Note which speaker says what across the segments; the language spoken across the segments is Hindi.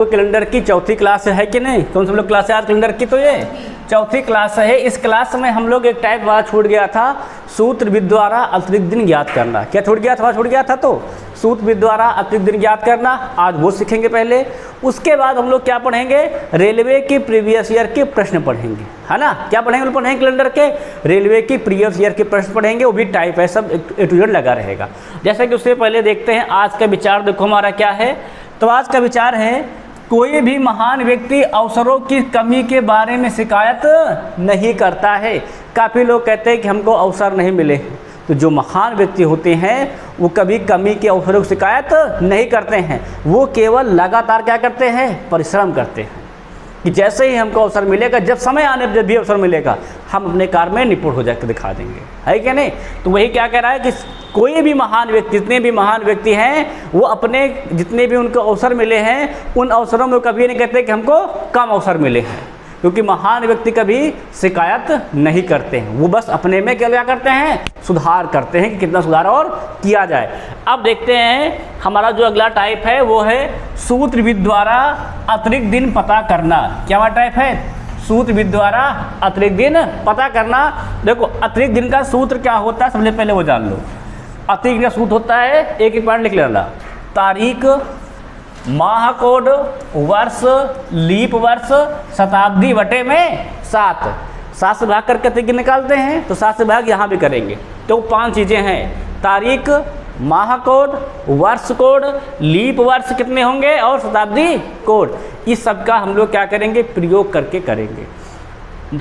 Speaker 1: कैलेंडर की चौथी क्लास है कि नहीं? कौन सा हम लोग क्लास है आज कैलेंडर की? तो ये चौथी क्लास है। इस क्लास में हम लोग एक टाइप वाला छूट गया था, सूत्र विधि द्वारा अतिरिक्त दिन ज्ञात करना। क्या छूट गया था? तो सूत्र विधि द्वारा अतिरिक्त दिन ज्ञात करना, आज वो सीखेंगे पहले। उसके बाद हम लोग क्या पढ़ेंगे? रेलवे की प्रीवियस ईयर के प्रश्न पढ़ेंगे, है ना। क्या पढ़ेंगे? पढ़ेंगे कैलेंडर के रेलवे की प्रीवियस ईयर के प्रश्न पढ़ेंगे, वो भी टाइप है, सब ए टू जेड लगा रहेगा। जैसे कि उससे पहले देखते हैं आज का विचार। देखो हमारा क्या है, तो आज का विचार है, कोई भी महान व्यक्ति अवसरों की कमी के बारे में शिकायत नहीं करता है। काफ़ी लोग कहते हैं कि हमको अवसर नहीं मिले, तो जो महान व्यक्ति होते हैं वो कभी कमी के अवसरों की शिकायत नहीं करते हैं। वो केवल लगातार क्या करते हैं? परिश्रम करते हैं कि जैसे ही हमको अवसर मिलेगा, जब समय आने पर जब भी अवसर मिलेगा, हम अपने कार्य में निपुण हो जाकर दिखा देंगे, है कि नहीं। तो वही क्या कह रहा है कि कोई भी महान व्यक्ति, जितने भी महान व्यक्ति हैं, वो अपने जितने भी उनको अवसर मिले हैं, उन अवसरों में कभी नहीं कहते कि हमको कम अवसर मिले हैं, क्योंकि महान व्यक्ति कभी शिकायत नहीं करते हैं। वो बस अपने में क्या करते हैं? सुधार करते हैं कि कितना सुधार और किया जाए। अब देखते हैं हमारा जो अगला टाइप है वो है सूत्र विधि द्वारा अतिरिक्त दिन पता करना। क्या हमारा टाइप है? सूत्र विधि द्वारा अतिरिक्त दिन पता करना। देखो अतिरिक्त दिन का सूत्र क्या होता है, सबसे पहले वो जान लो। अतिरिक्त का सूत्र होता है, एक एक पॉइंट लिख लेना। तारीख, माह कोड, वर्ष, लीप वर्ष, शताब्दी बटे में 7 से भाग करके अतिरिक्त निकालते हैं, तो 7 से भाग यहाँ भी करेंगे। तो 5 चीज़ें हैं, तारीख, माह कोड, वर्ष कोड, लीप वर्ष कितने होंगे और शताब्दी कोड। इस सब का हम लोग क्या करेंगे? प्रयोग करके करेंगे।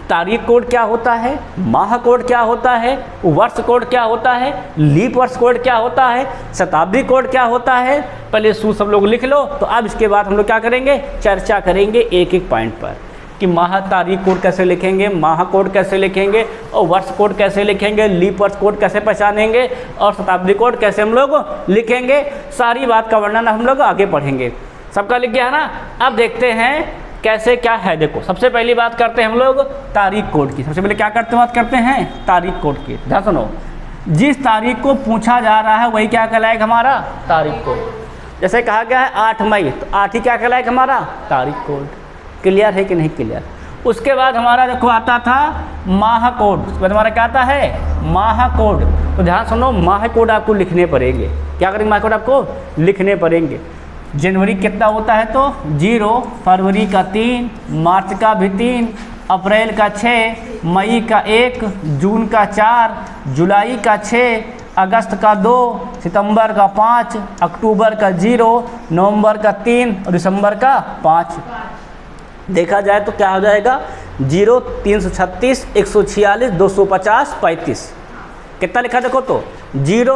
Speaker 1: तारीख कोड क्या होता है, माह कोड क्या होता है, वर्ष कोड क्या होता है, लीप वर्ष कोड क्या होता है, शताब्दी कोड क्या होता है, पहले सूत्र सब लोग लिख लो। तो अब इसके बाद हम लोग क्या करेंगे? चर्चा करेंगे एक एक पॉइंट पर कि माह तारीख कोड कैसे लिखेंगे, माह कोड कैसे लिखेंगे, और वर्ष कोड कैसे लिखेंगे, लीप वर्ष कोड कैसे पहचानेंगे, और शताब्दी कोड कैसे हम लोग लिखेंगे। सारी बात का वर्णन हम लोग आगे पढ़ेंगे। सबका लिख गया है ना। अब देखते हैं कैसे क्या है। देखो सबसे पहली बात करते हैं हम लोग तारीख कोड की। सबसे पहले क्या करते हैं? बात करते हैं तारीख कोड की। ध्यान सुनो, जिस तारीख को पूछा जा रहा है वही क्या कहलाएगा? हमारा तारीख कोड। जैसे कहा गया है 8 मई, तो 8 ही क्या कहलाएगा? हमारा तारीख कोड। क्लियर है कि नहीं क्लियर? उसके बाद हमारा देखो आता था माह कोड। उसके बाद हमारा क्या आता है? माह कोड। तो ध्यान सुनो, माह कोड आपको लिखने पड़ेंगे। क्या करेंगे? माह कोड आपको लिखने पड़ेंगे। जनवरी कितना होता है? तो 0, फरवरी का 3, मार्च का भी 3, अप्रैल का 6, मई का 1, जून का 4, जुलाई का 6, अगस्त का 2, सितंबर का 5, अक्टूबर का 0, नवंबर का 3 और दिसंबर का 5। देखा जाए तो क्या हो जाएगा? 0, 336, 146, 250, 35। कितना लिखा देखो तो 0,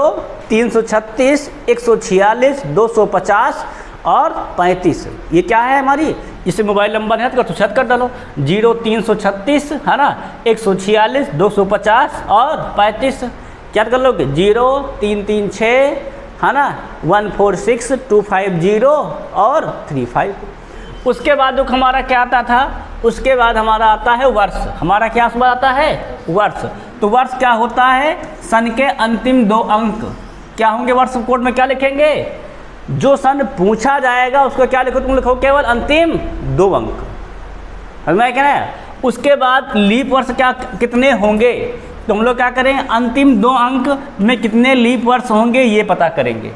Speaker 1: 336, 146, 250 और 35। ये क्या है हमारी? इसे मोबाइल नंबर है तो छत कर डालो। 0, 336 है ना, 146, 250 और 35। क्या कर लोगे? 0, 336 है ना, 146, 250 और 35। उसके बाद जो हमारा क्या आता था? उसके बाद हमारा आता है वर्ष। हमारा क्या आता है? वर्ष। तो वर्ष क्या होता है? सन के अंतिम 2 अंक क्या होंगे? वर्ष कोड में क्या लिखेंगे? जो सन पूछा जाएगा उसको क्या लिखो? तुम लिखो केवल अंतिम 2 अंक। समझ में क्या है? उसके बाद लीप वर्ष क्या कितने होंगे? तो हम लोग क्या करेंगे? अंतिम 2 अंक में कितने लीप वर्ष होंगे ये पता करेंगे।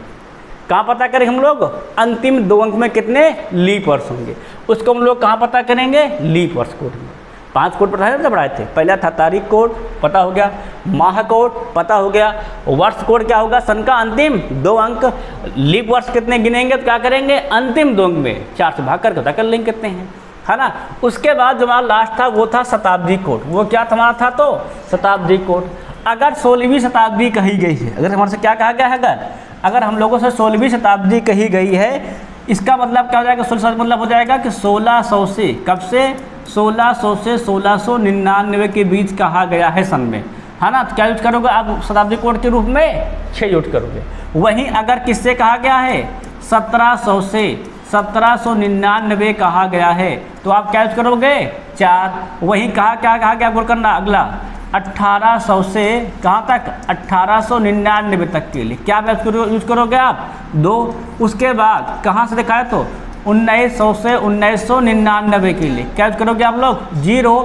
Speaker 1: कहाँ पता करेंगे हम लोग? अंतिम 2 अंक में कितने लीप वर्ष होंगे, उसको हम लोग कहाँ पता करेंगे? लीप वर्ष कोड में। 5 कोड पढ़ाए थे। पहला था तारीख कोड, पता हो गया। माह कोड पता हो गया। वर्ष कोड क्या होगा? सन का अंतिम 2 अंक। लीप वर्ष कितने गिनेंगे? तो क्या करेंगे? अंतिम 2 अंक में 4 से भाग करके पता कर लेंगे कितने हैं, है ना। उसके बाद जो हमारा लास्ट था वो था शताब्दी कोड। वो क्या हमारा था? तो शताब्दी कोड। अगर 16वीं शताब्दी कही गई है, अगर हमारे से क्या कहा गया है? अगर हम लोगों से 16वीं शताब्दी कही गई है, इसका मतलब क्या हो जाएगा? 16 मतलब हो जाएगा कि 1600 से, कब से? 1600 से 1699 के बीच कहा गया है सन में, है ना। तो क्या यूज करोगे आप शताब्दी कोड के रूप में? 6 यूज करोगे। वहीं अगर किससे कहा गया है? 1700 से 1799 कहा गया है, तो आप क्या यूज करोगे? 4। वहीं क्या कहा गया? गौर करना अगला 1800 से कहाँ तक? 1899 तक के लिए क्या यूज करोगे आप? 2। उसके बाद कहाँ से दिखाया? तो 1900 से 1999 के लिए क्या करोगे आप लोग 0,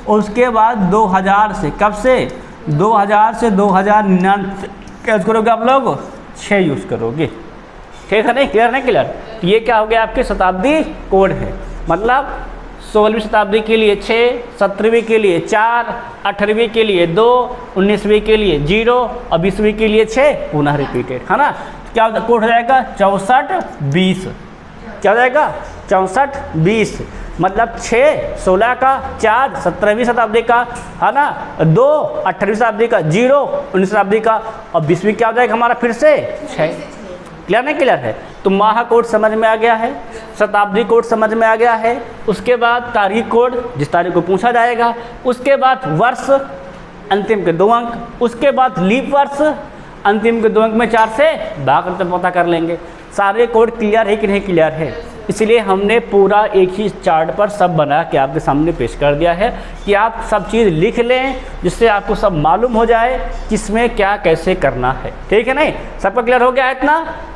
Speaker 1: और उसके बाद 2000 से, कब से 2000 से 2099 क्या करोगे आप लोग 6 यूज़ करोगे। ठीक है नहीं, क्लियर नहीं क्लियर। तो ये क्या हो गया आपके शताब्दी कोड है, मतलब 16वीं शताब्दी के लिए 6, 17वीं के लिए 4, 18वीं के लिए 2, 19वीं के लिए 0 और 20वीं के लिए 6 पुनः रिपीटेड, है ना। तो क्या कोड हो जाएगा 64-20, क्या हो जाएगा 64-20, मतलब 6 16 का, 4 17वीं शताब्दी का, है ना, 2 18वीं शताब्दी का, 0 19वीं शताब्दी का, और 20वीं क्या हो जाएगा हमारा फिर से 6। क्लियर नहीं क्लियर है। तो माह कोड समझ में आ गया है, शताब्दी कोड समझ में आ गया है, उसके बाद तारीख कोड जिस तारीख को पूछा जाएगा, उसके बाद वर्ष अंतिम के 2 अंक, उसके बाद लीप वर्ष अंतिम के 2 अंक में 4 से भाग करके पता कर लेंगे। सारे कोड क्लियर है कि नहीं क्लियर है। इसलिए हमने पूरा एक ही चार्ट पर सब बना के आपके सामने पेश कर दिया है कि आप सब चीज़ लिख लें, जिससे आपको सब मालूम हो जाए किसमें क्या कैसे करना है। ठीक है नहीं, सबका क्लियर हो गया है इतना।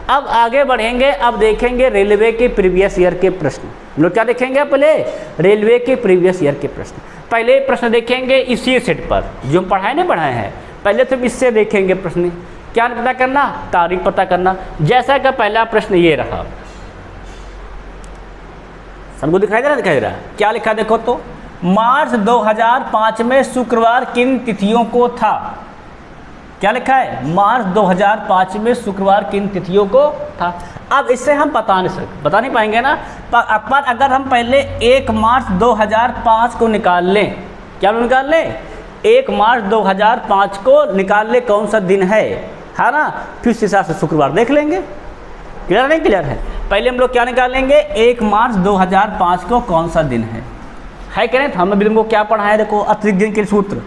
Speaker 1: अब आगे बढ़ेंगे, अब देखेंगे रेलवे के प्रीवियस ईयर के प्रश्न। हम लोग क्या देखेंगे पहले, रेलवे के प्रीवियस ईयर के प्रश्न। पहले प्रश्न देखेंगे इसी सेट पर जो हम पढ़ाए हैं, पहले तो इससे देखेंगे प्रश्न। क्या पता करना, तारीख पता करना। जैसा कि पहला प्रश्न ये रहा, सबको दिखाई दे रहा क्या लिखा देखो तो, मार्च 2005 में शुक्रवार किन तिथियों को था। क्या लिखा है, मार्च 2005 में शुक्रवार किन तिथियों को था। अब इससे हम बता नहीं पाएंगे ना, पर अगर हम पहले 1 मार्च 2005 को निकाल लें, क्या निकाल लें, 1 मार्च 2005 को निकाल ले कौन सा दिन है ना, फिर इस हिसाब से शुक्रवार देख लेंगे। क्लियर नहीं क्लियर है। पहले हम लोग क्या निकाल लेंगे, 1 मार्च 2005 को कौन सा दिन है कि नहीं। तो हमने भी तुमको क्या पढ़ा है, देखो अतिरिक्त दिन के लिए सूत्र,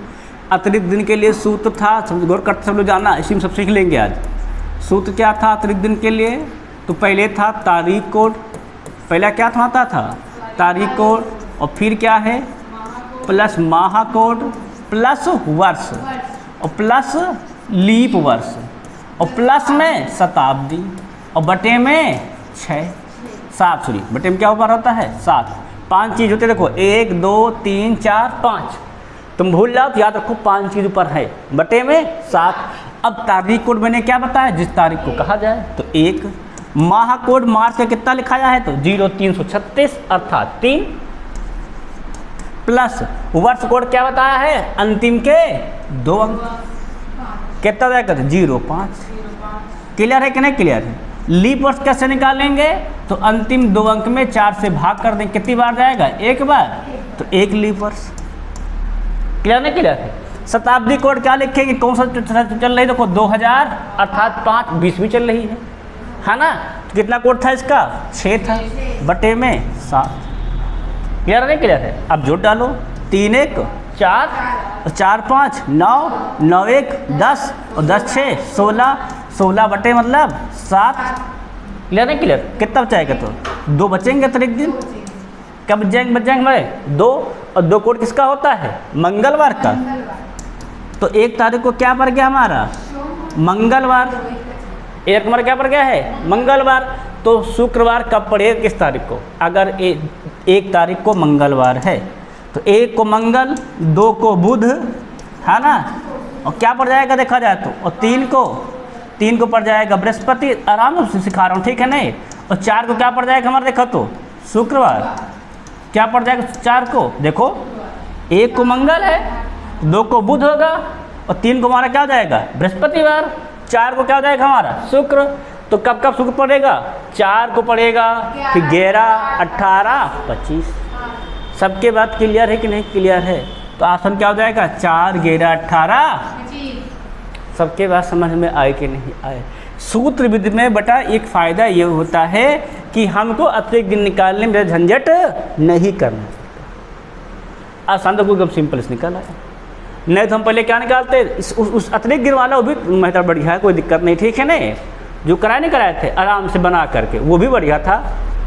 Speaker 1: अतिरिक्त दिन के लिए सूत्र था, सब गौर करते सब लोग जाना, इसी में सब सीख लेंगे आज। सूत्र क्या था अतिरिक्त दिन के लिए, तो पहले था तारीख कोड, पहला क्या था तारीख कोड, और फिर क्या है प्लस माह कोड, प्लस वर्ष, और प्लस लीप वर्ष, और प्लस में शताब्दी, और बटे में 7 बटे में क्या ऊपर होता है 7। 5 चीज़ होते देखो, 1 2 3 4 5, तुम भूल जाओ तो याद रखो 5 चीज़ ऊपर है, बटे में 7। अब तारीख कोड मैंने क्या बताया, जिस तारीख को कहा जाए, तो 1। माह कोड मार्च का कितना लिखाया है, तो 0336 अर्थात 3, प्लस वर्ष कोड क्या बताया है, अंतिम के 2 अंक, कितना जाएगा 05। क्लियर है कि नहीं क्लियर है। लीप वर्ष कैसे निकालेंगे, तो अंतिम 2 अंक में 4 से भाग कर देंगे, कितनी बार जाएगा, 1 बार, तो 1 लीप वर्ष। क्लियर नहीं क्लियर है। शताब्दी कोड क्या लिखेंगे, कौन सा चल रही है, देखो 2000 अर्थात 5, 20वीं चल रही है ना। तो कितना कोड था इसका, 6 था, बटे में 7। क्लियर नहीं क्लियर है। अब जोड़ डालो, 3 1 4, 4 5 9, 9 1 10, और 10 6 16, 16 बटे मतलब 7। क्लियर नहीं क्लियर। कितना बचाएगा, तो 2 बचेंगे अतिरिक्त दिन। कब बच जाएंगे हमारे 2, और 2 कोड किसका होता है, मंगलवार का। तो 1 तारीख को क्या पड़ गया हमारा, मंगलवार। 1 नंबर क्या पड़ गया है, मंगलवार। तो शुक्रवार कब पड़ेगा, किस तारीख को, अगर 1 तारीख को मंगलवार है, तो 1 को मंगल, 2 को बुध, है ना, और क्या पड़ जाएगा देखा जाए तो, और 3 को पड़ जाएगा बृहस्पति, आराम से सिखा रहा हूँ, ठीक है नहीं। और 4 को क्या पड़ जाएगा हमारा, देखो तो शुक्रवार। क्या पड़ जाएगा 4 को, देखो 1 को मंगल है, 2 को बुध होगा, और 3 को हमारा क्या हो जाएगा, बृहस्पतिवार। 4 को क्या हो जाएगा हमारा, शुक्र। तो कब कब शुक्र पड़ेगा, 4 को पड़ेगा, फिर 11 18 25। सबके बात क्लियर है कि नहीं क्लियर है। तो आसन क्या हो जाएगा, 4 11 18। सबके बात समझ में आए कि नहीं आए। सूत्र विधि में बेटा एक फ़ायदा ये होता है कि हमको अतिरिक्त दिन निकालने में झंझट नहीं करना। आसान तो एकदम सिंपल से निकाला है, नहीं तो हम पहले क्या निकालते, उस अतिरिक्त दिन वाला वो भी मेहतर बढ़िया है, कोई दिक्कत नहीं, ठीक है नहीं। जो नहीं कराए थे आराम से बना करके, वो भी बढ़िया था,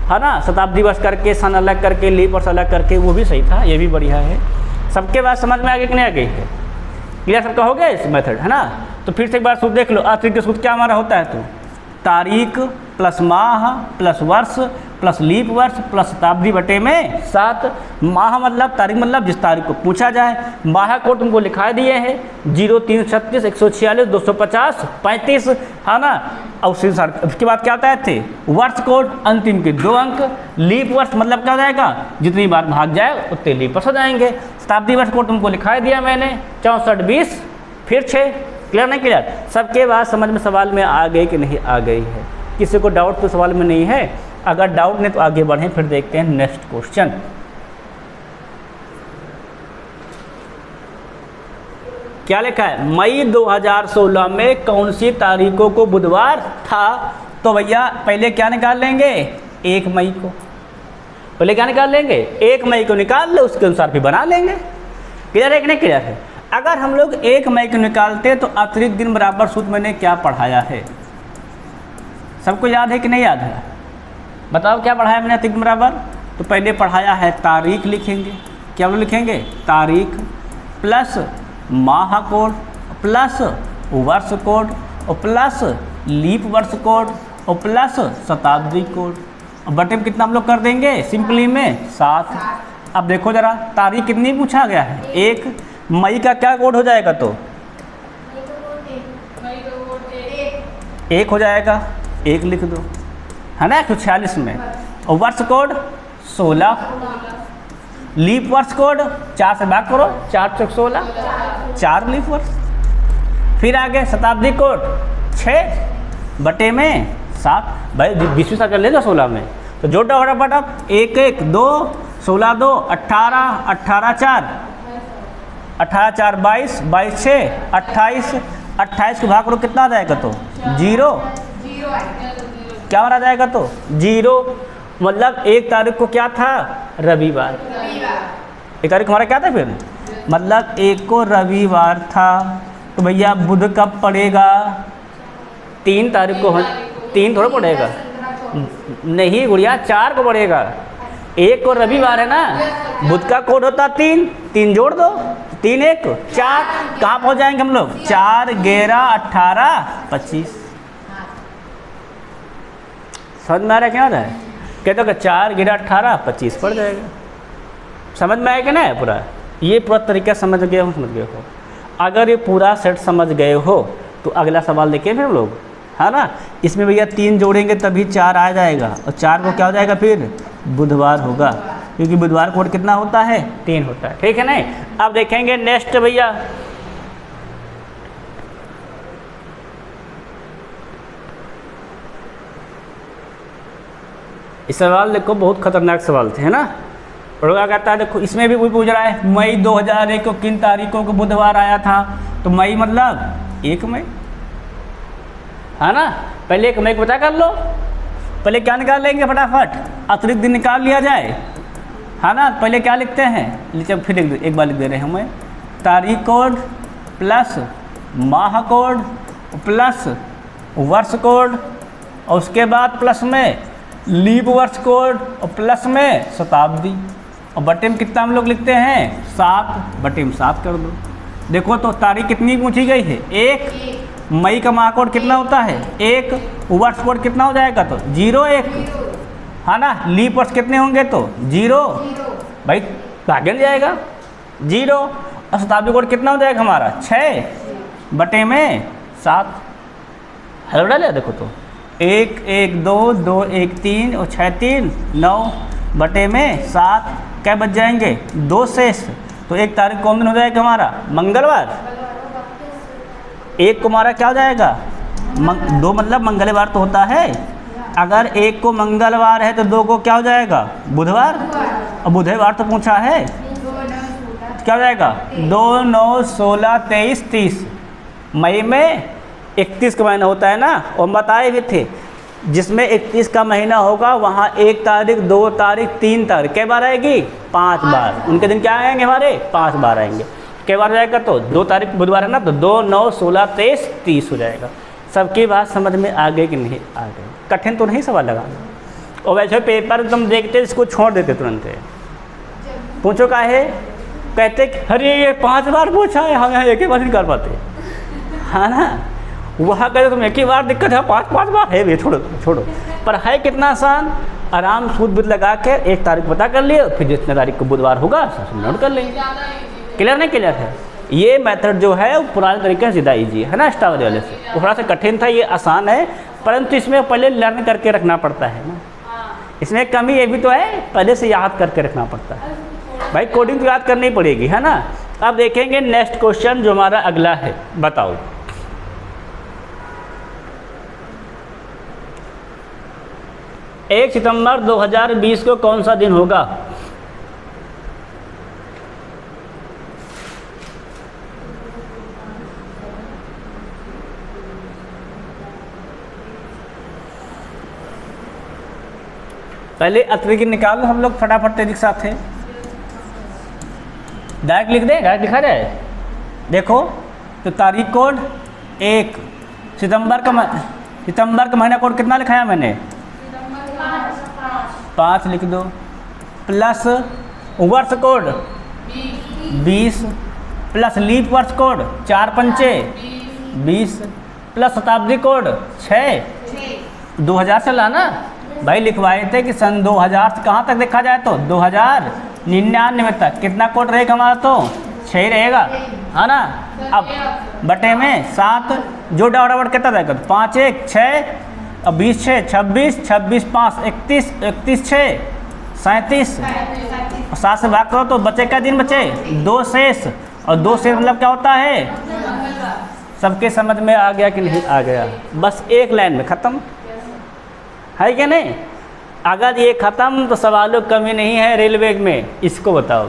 Speaker 1: है ना। शताब्दी वर्ष करके, सन अलग करके, लीप वर्ष अलग करके, वो भी सही था, ये भी बढ़िया है। सबके बात समझ में आ गई कि नहीं आ गई है, क्लियर सबका हो गया इस मेथड, है ना। तो फिर से एक बार सूत्र देख लो, अतिरिक्त सूत्र क्या हमारा होता है, तो तारीख प्लस माह प्लस वर्ष प्लस लीप वर्ष प्लस शताब्दी बटे में 7। माह मतलब तारीख मतलब जिस तारीख को पूछा जाए। माह को तुमको लिखा दिए हैं 0, 3, 36, 146, 250, 35, है ना। और उसके बाद क्या बताए थे, वर्ष कोड अंतिम के 2 अंक। लीप वर्ष मतलब क्या हो जाएगा, जितनी बार भाग जाए उतने लीप वर्ष हो जाएंगे। शताब्दी वर्ष कोड तुमको लिखा दिया मैंने 64, 20 फिर 6। क्लियर नहीं क्लियर? सबके बाद समझ में सवाल में आ गई कि नहीं आ गई है? किसी को डाउट तो सवाल में नहीं है? अगर डाउट नहीं तो आगे बढ़ें, फिर देखते हैं नेक्स्ट क्वेश्चन। क्या लिखा है, मई 2016 में कौन सी तारीखों को बुधवार था? तो भैया पहले क्या निकाल लेंगे, 1 मई को। पहले क्या निकाल लेंगे, 1 मई को निकाल लो, उसके अनुसार भी बना लेंगे। क्लियर है कि नहीं क्लियर है? अगर हम लोग 1 मई को निकालते तो अतिरिक्त दिन बराबर सूत्र मैंने क्या पढ़ाया है, सबको याद है कि नहीं याद है? बताओ क्या पढ़ाया मैंने अतिरिक्त दिन बराबर? तो पहले पढ़ाया है तारीख लिखेंगे। क्या वो लिखेंगे, तारीख प्लस माह कोड प्लस वर्ष कोड और प्लस लीप वर्ष कोड और प्लस शताब्दी कोड। और बटे में कितना हम लोग कर देंगे, सिंपली में 7। अब देखो जरा तारीख कितनी पूछा गया है, 1। मई का क्या कोड हो जाएगा, तो 1 हो जाएगा, 1 लिख दो, है ना, 146 में। और वर्ष कोड 16, लीप वर्ष कोड 4 से भाग करो, 4 × 16, 4 लीप वर्ष। फिर आगे शताब्दी कोड 6 बटे में 7। भाई 20वीं साल कर ले दो 16 में, तो जोड़ दो फटाफट। 1, 1, 2, 16, 2, 18, 18, 4, 18, 4, 22, 22, 6, 28, 28 को भाग करो, कितना आ जाएगा, तो 0। क्या माना जाएगा, तो 0। मतलब 1 तारीख को क्या था, रविवार। 1 तारीख हमारा क्या था फिर, मतलब 1 को रविवार था। तो भैया बुध कब पड़ेगा, 3 तारीख को। 3 थोड़ा पड़ेगा, नहीं गुड़िया 4 को पड़ेगा। 1 को रविवार है ना, बुध का कोड होता 3, 3 जोड़ दो, 3, 1, 4। कहाँ पहुँच जाएंगे हम लोग, 4, 11, 18, 25। समझ में आ रहा है क्या हो रहा है? कहते हो कि 4, 11, 18, 25 पड़ जाएगा। समझ में आएगा ना पूरा? ये पूरा तरीका समझ गए हो, समझ गए हो? अगर ये पूरा सेट समझ गए हो तो अगला सवाल देखें फिर हम लोग, है ना। इसमें भैया 3 जोड़ेंगे तभी 4 आ जाएगा, और 4 को क्या हो जाएगा फिर, बुधवार होगा, क्योंकि बुधवार कोड कितना होता है, 3 होता है। ठीक है नहीं? अब देखेंगे नेक्स्ट भैया, इस सवाल देखो बहुत खतरनाक सवाल थे, है ना। और क्या कहता है, देखो इसमें भी वही पूछ रहा है, मई 2001 को किन तारीखों को बुधवार आया था? तो मई मतलब 1 मई, है ना। पहले 1 मई को पता कर लो। पहले क्या निकाल लेंगे फटाफट, अतिरिक्त दिन निकाल लिया जाए, है ना। पहले क्या लिखते हैं, जब फिर एक बार लिख दे रहे हैं हमें, तारीख कोड प्लस माह कोड प्लस वर्ष कोड और उसके बाद प्लस में लीप वर्ष कोड और प्लस में शताब्दी। और बटे में कितना हम लोग लिखते हैं, 7। बटे में 7 कर दो। देखो तो तारीख कितनी पूछी गई है, 1। मई का माह कोड कितना होता है, 1। वर्ष कोड कितना हो जाएगा, तो 0, 1, है ना। लीप वर्ष कितने होंगे, तो 0। भाई भागे जाएगा 0। और शताब्दी कोड कितना हो जाएगा हमारा, 6 बटे में 7। हल डाले देखो तो 1, 1, 2, 2, 1, 3 और 6, 3, 9 बटे में 7। क्या बच जाएंगे, 2 शेष। तो 1 तारीख कौन दिन हो जाएगा हमारा, मंगलवार। 1 को हमारा क्या हो जाएगा, 2 मतलब मंगलवार तो होता है। अगर 1 को मंगलवार है तो 2 को क्या हो जाएगा, बुधवार। और बुधवार तो पूछा है, क्या हो जाएगा, 2, 9, 16, 23, 30। मई में 31 का महीना होता है ना, और हम बताए भी थे जिसमें 31 का महीना होगा वहाँ 1 तारीख, 2 तारीख, 3 तारीख कै बार आएगी, 5 बार। उनके दिन क्या आएंगे हमारे, 5 बार आएंगे। कै बार जाएगा, तो 2 तारीख बुधवार है ना, तो 2, 9, 16, 23, 30 हो जाएगा। सबकी बात समझ में आ गई कि नहीं आ गई? कठिन तो नहीं सवाल लगाना। और वैसे पेपर तुम देखते इसको छोड़ देते तुरंत। पूछो का है, कहते अरे ये 5 बार पूछा है, हम यहाँ एक ही बार नहीं कर पाते, है ना। वहाँ कहते तुम एक ही बार दिक्कत है, 5 बार है, वे छोड़ो छोड़ो। पर है कितना आसान, आराम सूद बुध लगा के एक तारीख पता कर लिए, फिर जितने तारीख को बुधवार होगा नोट कर लेंगे। क्लियर नहीं क्लियर है? ये मेथड जो है वो पुराने तरीके से ज़्यादा ईजी है ना, स्टार वाले से। वो थोड़ा सा कठिन था, ये आसान है, परंतु इसमें पहले लर्न करके रखना पड़ता है ना। इसमें कमी ये भी तो है, पहले से याद करके रखना पड़ता है भाई। कोडिंग तो याद करनी पड़ेगी है ना। अब देखेंगे नेक्स्ट क्वेश्चन जो हमारा अगला है, बताओ। एक सितंबर 2020 को कौन सा दिन होगा? पहले अतिरिक्त निकाल लो हम लोग फटाफट तेजी के साथ है। डायरेक्ट लिख दे, डायरेक्ट लिखा जाए। देखो तो तारीख कोड 1 सितंबर का महीना कोड कितना लिखाया मैंने? 5 लिख दो, प्लस वर्ष कोड 20, प्लस लीप वर्ष कोड 4 पंचे 20, प्लस शताब्दी कोड 6 2000 से लाना भाई। लिखवाए थे कि सन 2000 से कहाँ तक देखा जाए तो 2099 तक कितना कोड रहेगा हमारा? तो 6 रहेगा है ना। अब बटे में 7 जो डाउट कितना रहेगा? 5 1 6 और 20 6 26, 26 5 31, 31 6 37, 7 से भाग करो तो बचे का दिन बचे 2 शेष। और 2 शेष मतलब क्या होता है? सबके समझ में आ गया कि नहीं आ गया? बस एक लाइन में ख़त्म है क्या नहीं? अगर ये ख़त्म तो सवालों की कमी नहीं है रेलवे में। इसको बताओ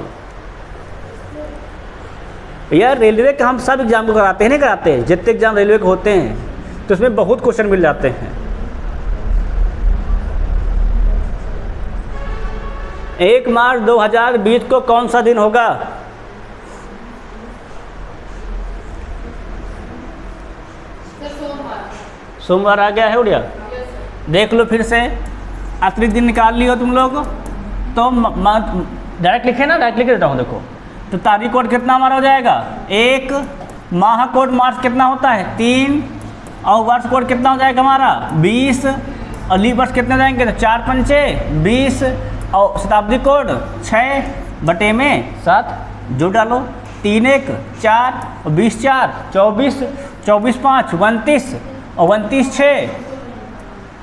Speaker 1: यार, रेलवे का हम सब एग्जाम को कराते हैं नहीं कराते हैं? जितने एग्जाम रेलवे के होते हैं तो उसमें बहुत क्वेश्चन मिल जाते हैं। 1 मार्च 2020 को कौन सा दिन होगा? सोमवार आ गया है उड़िया। देख लो फिर से, अतिरिक्त दिन निकाल लियो तुम लोग तो डायरेक्ट लिखे ना, डायरेक्ट लिख देता हूँ। देखो तो तारीख कोड कितना हमारा हो जाएगा? 1, माह कोड मार्च कितना होता है? 3, और वर्ष कोड कितना हो जाएगा हमारा? 20, और लीप वर्ष कितने जाएंगे? तो 4 पंचे 20, और शताब्दी कोड 6 बटे में 7 जो डालो। 3 1 4 और 20 4 24, 24 5 29, और 29 6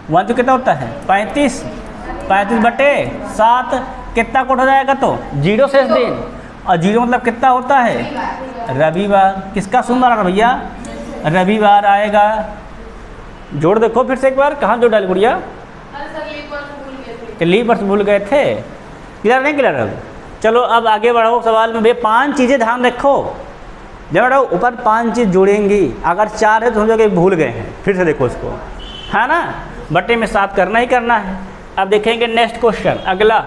Speaker 1: 1 तो कितना होता है? 35, 35 बटे 7 कितना कोड हो जाएगा? तो 0 शेष दिन। और 0 मतलब कितना होता है? रविवार। किसका सोमवार आ रहा भैया? रविवार आएगा। जोड़ देखो फिर से एक बार, कहाँ जोड़ डाली गुड़िया? लीप वर्ष भूल गए थे। क्लियर नहीं क्लियर? अब चलो अब आगे बढ़ो सवाल में। भैया 5 चीज़ें ध्यान रखो, जब बढ़ो ऊपर 5 चीज़ जुड़ेंगी। अगर 4 है तो समझो कि भूल गए हैं। फिर से देखो इसको, है ना। बटे में 7 करना ही करना है। अब देखेंगे नेक्स्ट क्वेश्चन अगला।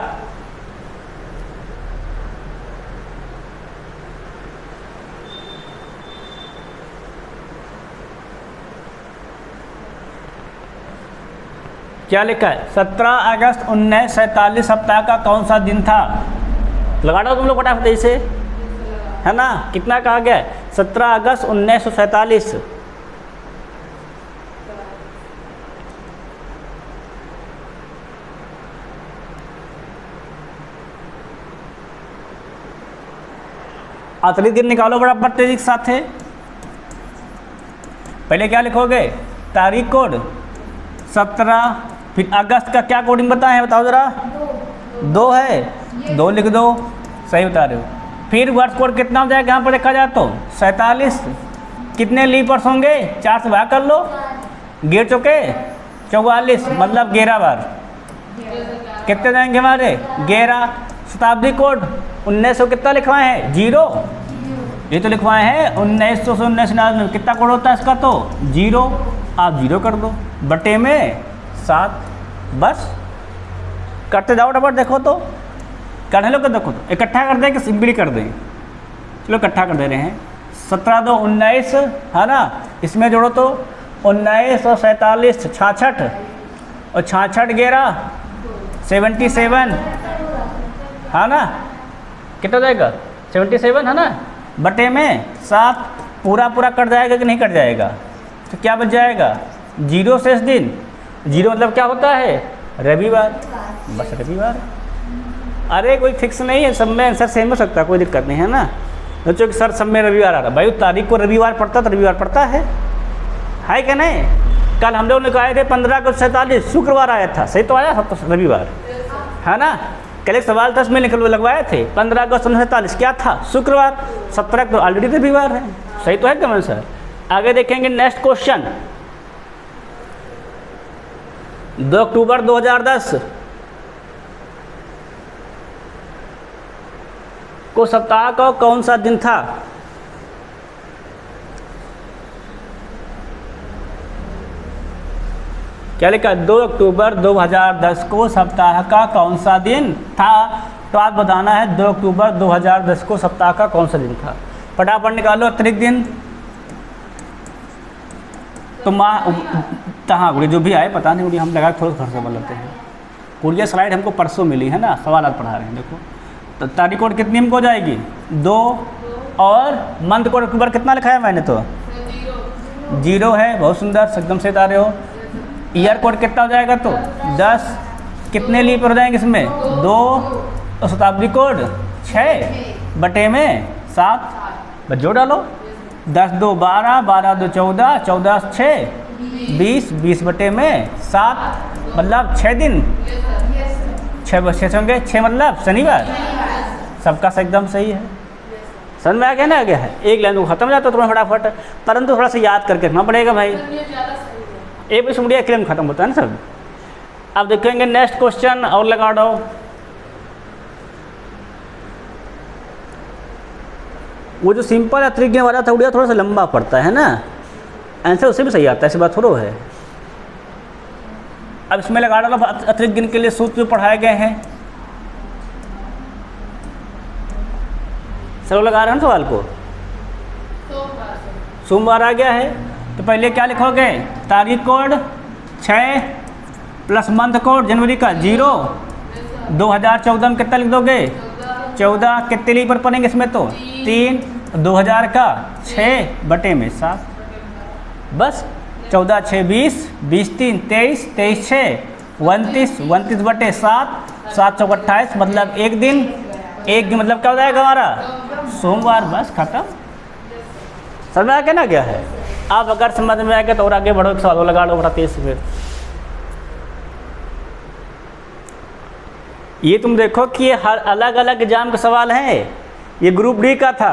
Speaker 1: क्या लिखा है? 17 अगस्त 1947 सप्ताह का कौन सा दिन था? लगा दो तुम लोग फटाफट इसे, है ना। कितना कहा गया है? 17 अगस्त 1947। अतिरिक्त दिन निकालो बराबर तेजी के साथ है। पहले क्या लिखोगे? तारीख कोड 17, फिर अगस्त का क्या कोडिंग बताए हैं बताओ ज़रा? 2 है, 2 लिख दो, सही बता रहे हो। फिर वर्ष कोड कितना हो जाएगा यहाँ पर देखा जाए तो? 47। कितने लीप वर्ष होंगे? 4 से भाग कर लो, 11 चौके 44 मतलब 11 बार। कितने जाएंगे हमारे? 11। शताब्दी कोड 1900 कितना लिखवाए हैं? 0। ये तो लिखवाए हैं 1900 से 1999। कितना कोड होता है इसका? तो 0। आप 0 कर दो बटे में 7। बस करते जाओ डबल। देखो तो करने लो, कर देखो तो इकट्ठा कर दें कि सिंपली कर दें? चलो इकट्ठा कर दे रहे हैं। 17 2 19 है ना, इसमें जोड़ो तो 19 और 47 66, और 66 11 77 है ना। कितना जाएगा? 77 है ना, बटे में 7। पूरा पूरा कट जाएगा कि नहीं कट जाएगा? तो क्या बच जाएगा? 0 शेष दिन। 0 मतलब क्या होता है? रविवार। बस रविवार। अरे कोई फिक्स नहीं है, सब में आंसर सेम हो सकता है, कोई दिक्कत नहीं है ना। सोचो कि सर सब में रविवार आ रहा, भाई तारीख को रविवार पड़ता तो रविवार पड़ता है क्या नहीं? कल हम लोग ने कहा थे 15 शुक्रवार आया था, सही तो आया था तो रविवार, है ना। कल एक सवाल था उसमें लगवाए थे 15 क्या था? शुक्रवार। 17 तो ऑलरेडी रविवार है, सही तो है कमेंट सर। आगे देखेंगे नेक्स्ट क्वेश्चन। 2 अक्टूबर 2010 को सप्ताह का कौन सा दिन था? क्या लिखा? 2 अक्टूबर 2010 को सप्ताह का कौन सा दिन था? तो आप बताना है 2 अक्टूबर 2010 को सप्ताह का कौन सा दिन था। फटाफट निकालो अतिरिक्त दिन। तो हाँ गुड़ी जो भी आए पता नहीं, गुड़ी हम लगा थोड़ा घर से बोलते हैं। गुड़िया स्लाइड हमको परसों मिली है ना, सवाल आज पढ़ा रहे हैं। देखो तो तारीख कोड कितनी हमको हो जाएगी? 2 और मंथ कोड अक्टूबर कितना लिखा है मैंने? तो 0 है, बहुत सुंदर, एकदम से बता रहे हो। ईयर कोड कितना हो जाएगा? तो 10। कितने लीप हो जाएंगे इसमें? 2। और शताब्दी कोड 6 बटे में 7, बस जोड़ डालो। 10 2 12, 12 2 14, 14 6 20, 20 बटे में 7, मतलब 6 दिन। 6 होंगे, 6 मतलब शनिवार। सबका एकदम सही है, समझ में आ गया ना? आ गया है। एक लाइन को खत्म हो जाता है तुम्हें फटाफट, परंतु थोड़ा सा याद करके रखना पड़ेगा भाई। एक भी सुनिए क्लेम खत्म होता है ना सब। अब देखेंगे नेक्स्ट क्वेश्चन और लगा दो। वो जो सिंपल अतिरिक्त वाला था उड़िया थोड़ा सा लंबा पड़ता है ना, आंसर उससे भी सही आता है, ऐसी बात थोड़ा है। अब इसमें लगा डालो अतिरिक्त गिन के लिए सूत्र जो पढ़ाए गए हैं। सब लगा रहे हैं सवाल को? सोमवार आ गया है तो पहले क्या लिखोगे? तारीख कोड 6 प्लस मंथ कोड जनवरी का 0। 2014 में कितना लिख दोगे? 14। कितने लीप पर पड़ेंगे इसमें? तो 3। 2000 का 6 बटे में 7, बस। 14 6 20, 20 3 23, 23 6 29, 29 बटे 7, 7 चौक 28, मतलब एक दिन। एक दिन मतलब क्या हो जाएगा हमारा? सोमवार। बस खत्म। समझ में आ गया ना? क्या है? आप अगर समझ में आ गया तो और आगे बढ़ो, एक सवाल लगा लो बड़ा तेज से। फिर ये तुम देखो कि ये हर अलग अलग एग्जाम का सवाल है। ये ग्रुप डी का था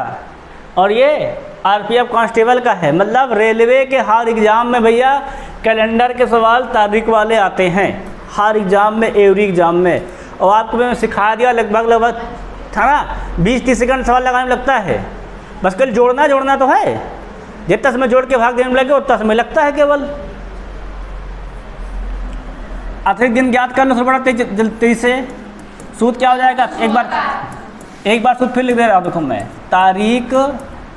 Speaker 1: और ये आरपीएफ कांस्टेबल का है, मतलब रेलवे के हर एग्ज़ाम में भैया कैलेंडर के सवाल तारीख वाले आते हैं, हर एग्ज़ाम में, एवरी एग्ज़ाम में। और आपको मैंने सिखा दिया लगभग था ना, 20-30 सेकंड सवाल लगाने में लगता है, बस कल जोड़ना तो है। जितना समय जोड़ के भाग देने में लगे उतना समय लगता है केवल। अतिरिक्त दिन ज्ञात करना शुरू बड़ा तेजी से। सूत्र क्या हो जाएगा? एक बार सूत्र फिर लिख दे रहा हूँ, देखो मैं। तारीख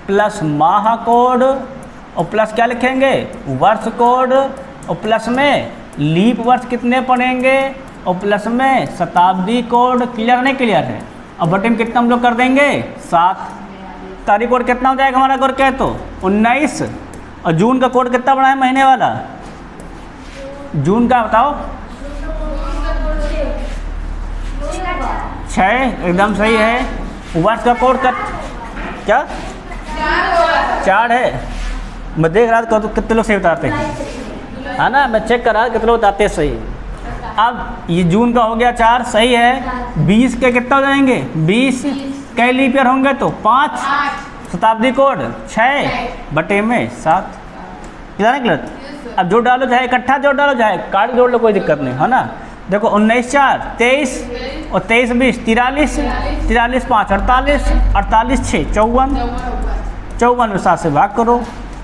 Speaker 1: प्लस माह कोड और प्लस क्या लिखेंगे? वर्ष कोड, और प्लस में लीप वर्ष कितने पड़ेंगे, और प्लस में शताब्दी कोड। क्लियर नहीं? क्लियर है। और बटे में कितना हम लोग कर देंगे? 7। तारीख कोड कितना हो जाएगा हमारा? कोड क्या है? तो 19। और जून का कोड कितना बना है महीने वाला? जून का बताओ? 6, एकदम सही है। वर्ष का कोड क्या? 4 है। मैं देख रहा था कितने लोग सही बताते हैं, है ना? मैं चेक कर रहा कितने लोग बताते हैं सही। अब ये जून का हो गया 4, सही है। 20 के कितना हो जाएंगे? 20। कई लीप ईयर होंगे? तो 5। शताब्दी कोड 6 बटे में 7। क्लियर है? क्लियर। अब जोड़ डालो, चाहे इकट्ठा जोड़ डालो, चाहे काट जोड़ लो, कोई दिक्कत नहीं, है ना? देखो 19 4 23 और 23 20 43, 43 5 48, 48 6 54, 54 में 7 से भाग करो।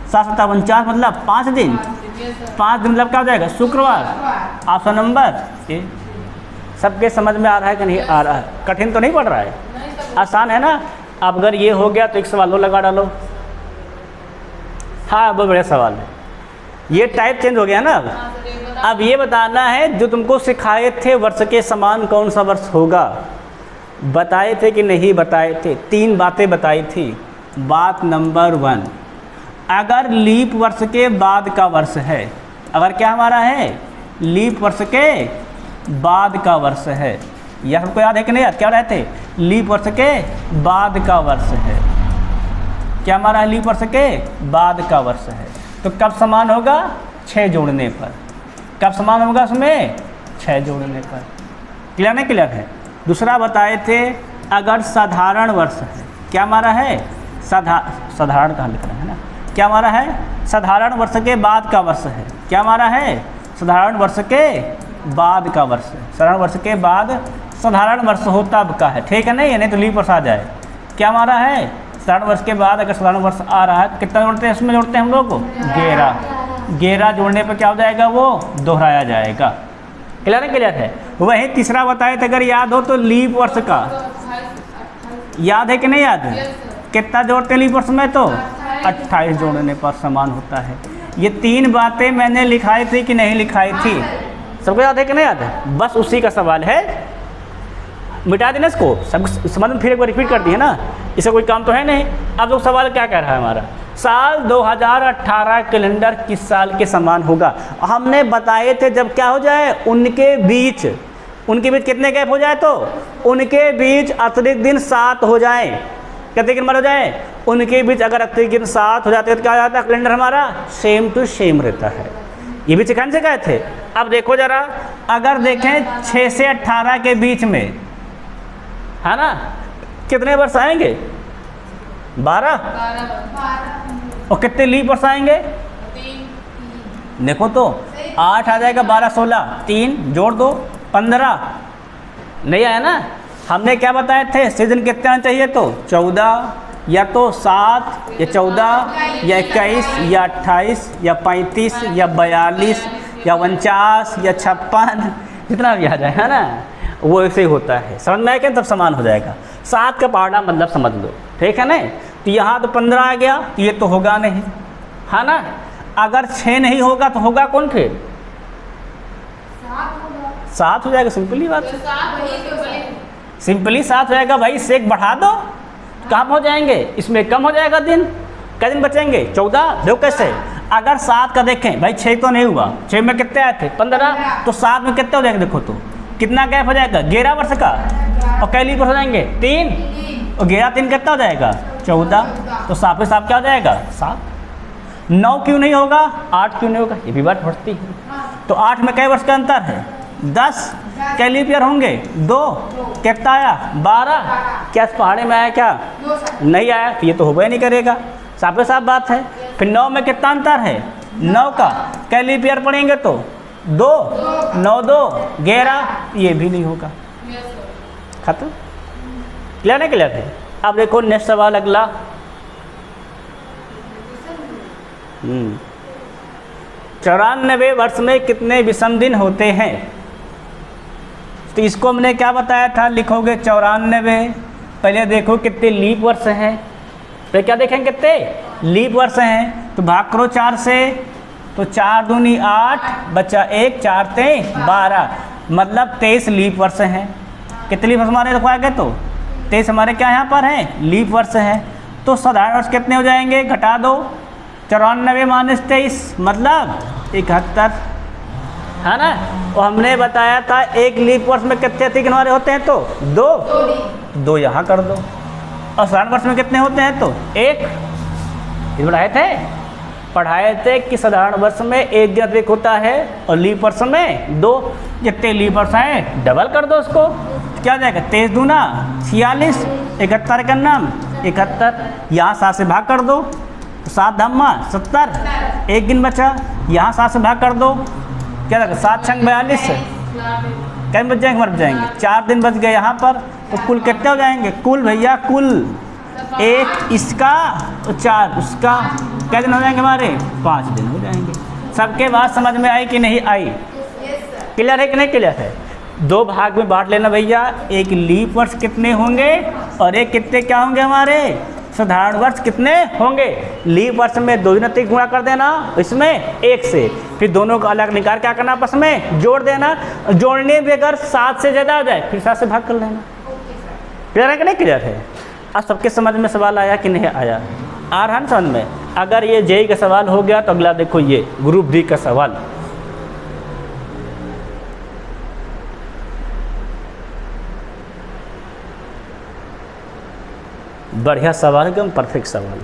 Speaker 1: 7 7 49, मतलब 5 दिन। 5 दिन मतलब क्या हो जाएगा? शुक्रवार। Option number A. सबके समझ में आ रहा है कि नहीं आ रहा है? कठिन तो नहीं पड़ रहा है, आसान है ना? अब अगर ये हो गया तो एक सवाल और लगा डालो। हाँ, बहुत बढ़िया सवाल है। ये टाइप चेंज हो गया ना। अब ये बताना है जो तुमको सिखाए थे वर्ष के समान कौन सा वर्ष होगा, बताए थे कि नहीं बताए थे? 3 बातें बताई थी। बात नंबर 1, अगर लीप वर्ष के बाद का वर्ष है, अगर क्या हमारा है? लीप वर्ष के बाद का वर्ष है। यह सबको याद है कि नहीं याद? क्या रहते? लीप वर्ष के बाद का वर्ष है। क्या हमारा लीप वर्ष के बाद का वर्ष है। तो कब समान होगा? 6 जोड़ने पर। कब समान होगा उसमें? 6 जोड़ने पर। क्लियर नहीं क्लियर है? दूसरा बताए थे अगर साधारण वर्ष है। क्या हमारा है? साधारण कहाँ लिख रहे हैं ना? क्या हमारा है? साधारण वर्ष के बाद का वर्ष है। क्या हमारा है? साधारण वर्ष के बाद का वर्ष है। साधारण वर्ष के बाद साधारण वर्ष हो तब का है। ठीक है नहीं? नहीं तो लीप वर्ष आ जाए। क्या हमारा है? साधारण वर्ष के बाद अगर साधारण वर्ष आ रहा है तो कितना जोड़ते हैं? इसमें जोड़ते हैं हम लोग को 11 जोड़ने पर क्या हो जाएगा? वो दोहराया जाएगा। क्लियर है? क्लियर है? वही तीसरा बताए थे अगर याद हो तो लीप वर्ष का याद है कि नहीं याद है? कितना जोड़ते हैं लीप वर्ष में? तो 28 जोड़ने पर समान होता है। ये 3 बातें मैंने लिखाई थी कि नहीं लिखाई थी? सबको याद है कि नहीं याद है? बस उसी का सवाल है। मिटा देना इसको, सब समझ में फिर एक बार रिपीट कर दिए ना, इससे कोई काम तो है नहीं। अब लोग सवाल क्या कह रहा है हमारा? साल 2018 कैलेंडर किस साल के समान होगा? हमने बताए थे जब क्या हो जाए उनके बीच कितने गैप हो जाए? तो उनके बीच अतिरिक्त दिन 7 हो जाए। कितने दिन हो जाए? उनके बीच अगर अतिरिक्त दिन 7 हो जाते हैं तो क्या हो जाता है? कैलेंडर हमारा सेम टू सेम रहता है। ये भी सिखाने से गए थे। अब देखो जरा, अगर देखें 6 से 18 के बीच में है ना, कितने वर्ष आएंगे? 12। और कितने लीप वर्ष आएंगे?
Speaker 2: 3।
Speaker 1: देखो तो 8 आ जाएगा, 12 16 3 जोड़ दो 15। नहीं आया ना? हमने क्या बताए थे? सीजन कितने आना चाहिए? तो 14 या तो 7 या 14 या 21 या 28 या 35 या 42 या 49 या 56 जितना भी आ जाए है ना, वो ऐसे ही होता है। समझ में आएगा? तब समान हो जाएगा। 7 का पहाड़ा मतलब समझ लो। ठीक है ना? तो यहाँ तो 15 आ गया, तो ये तो होगा नहीं है ना? अगर 6 नहीं होगा तो होगा कौन? फिर 7 हो जाएगा। सिंपली बात है, सिंपली 7 हो जाएगा भाई। इससे एक बढ़ा दो, कम हो जाएंगे, इसमें कम हो जाएगा दिन। कितने दिन बचेंगे? 14। देखो कैसे, अगर 7 का देखें भाई, 6 तो नहीं हुआ, 6 में कितने आए थे? 15। तो 7 में कितने हो जाएंगे? देखो तो कितना गैप हो जाएगा? 11 वर्ष का। और कै लीप वर्ष हो जाएंगे? 3। और 11 3 कितना हो जाएगा? 14। तो 7 पे 7 क्या हो जाएगा? 7। 9 क्यों नहीं होगा? 8 क्यों नहीं होगा? ये भी बात बढ़ती है। तो 8 में कै वर्ष का अंतर है? 10। कै लीप ईयर होंगे? 2। कितना आया? 12। क्या इस पहाड़े में आया? क्या नहीं आया? तो ये तो होगा ही नहीं करेगा। साफ साफ बात है। फिर 9 में कितना अंतर है? 9 का। कै लीप ईयर पढ़ेंगे तो 2 9 2 11। ये भी नहीं होगा। खत्म। क्लियर है? क्लियर है? अब देखो नेक्स्ट सवाल अगला। 94 वर्ष में कितने विषम दिन होते हैं? तो इसको हमने क्या बताया था? लिखोगे 94। पहले देखो कितने लीप वर्ष हैं। तो क्या देखेंगे? कितने लीप वर्ष हैं? तो भाग करो 4 से। तो 4 दूनी 8 बचा 1, 4 3 12, मतलब 23 लीप वर्ष हैं। कितने लीप वर्ष हमारे लिखवाएंगे? तो 23 हमारे क्या यहाँ पर हैं? लीप वर्ष हैं। तो साधारण वर्ष कितने हो जाएंगे? घटा दो। 94 - 23 मतलब 71 है ना? और हमने बताया था एक लीप वर्ष में कितने अतिरिक्त हमारे होते हैं? तो 2 यहाँ कर दो। और साधारण वर्ष में कितने होते हैं? तो 1। पढ़ाए थे कि साधारण वर्ष में 1 दिन अतिरिक्त होता है और लीप वर्ष में 2। जितने लीप वर्ष आए डबल कर दो उसको। क्या हो जाएगा? 23 दूना 46, 71 का नाम 71। यहाँ 7 से भाग कर दो, 7 धम्मा 70, 1 दिन बचा। यहाँ 7 से भाग कर दो, क्या लगा? 7 छंग 42। कहीं बच जाएंगे? मर जाएंगे। 4 दिन बच गए यहाँ पर। तो कुल कितने हो जाएंगे? कुल भैया कुल 1 इसका और 4 उसका। क्या दिन हो जाएंगे हमारे? 5 दिन हो जाएंगे। सबके बात समझ में आई कि नहीं आई? क्लियर है कि नहीं क्लियर है? 2 भाग में बांट लेना भैया। एक लीप वर्ष कितने होंगे और एक कितने क्या होंगे हमारे? साधारण वर्ष कितने होंगे? लीप वर्ष में 2 दिन अतिरिक्त गुणा कर देना, इसमें 1 से। फिर दोनों का अलग निकाल क्या करना? आपस में जोड़ देना। जोड़ने भी अगर 7 से ज़्यादा हो जाए फिर 7 से भाग कर लेना। क्लियर है कि नहीं क्लियर है? अब सबके समझ में सवाल आया कि नहीं आया? आ रहा है समझ में? अगर ये जेई का सवाल हो गया तो अगला देखो ये ग्रुप डी का सवाल। बढ़िया सवाल है, एकदम परफेक्ट सवाल।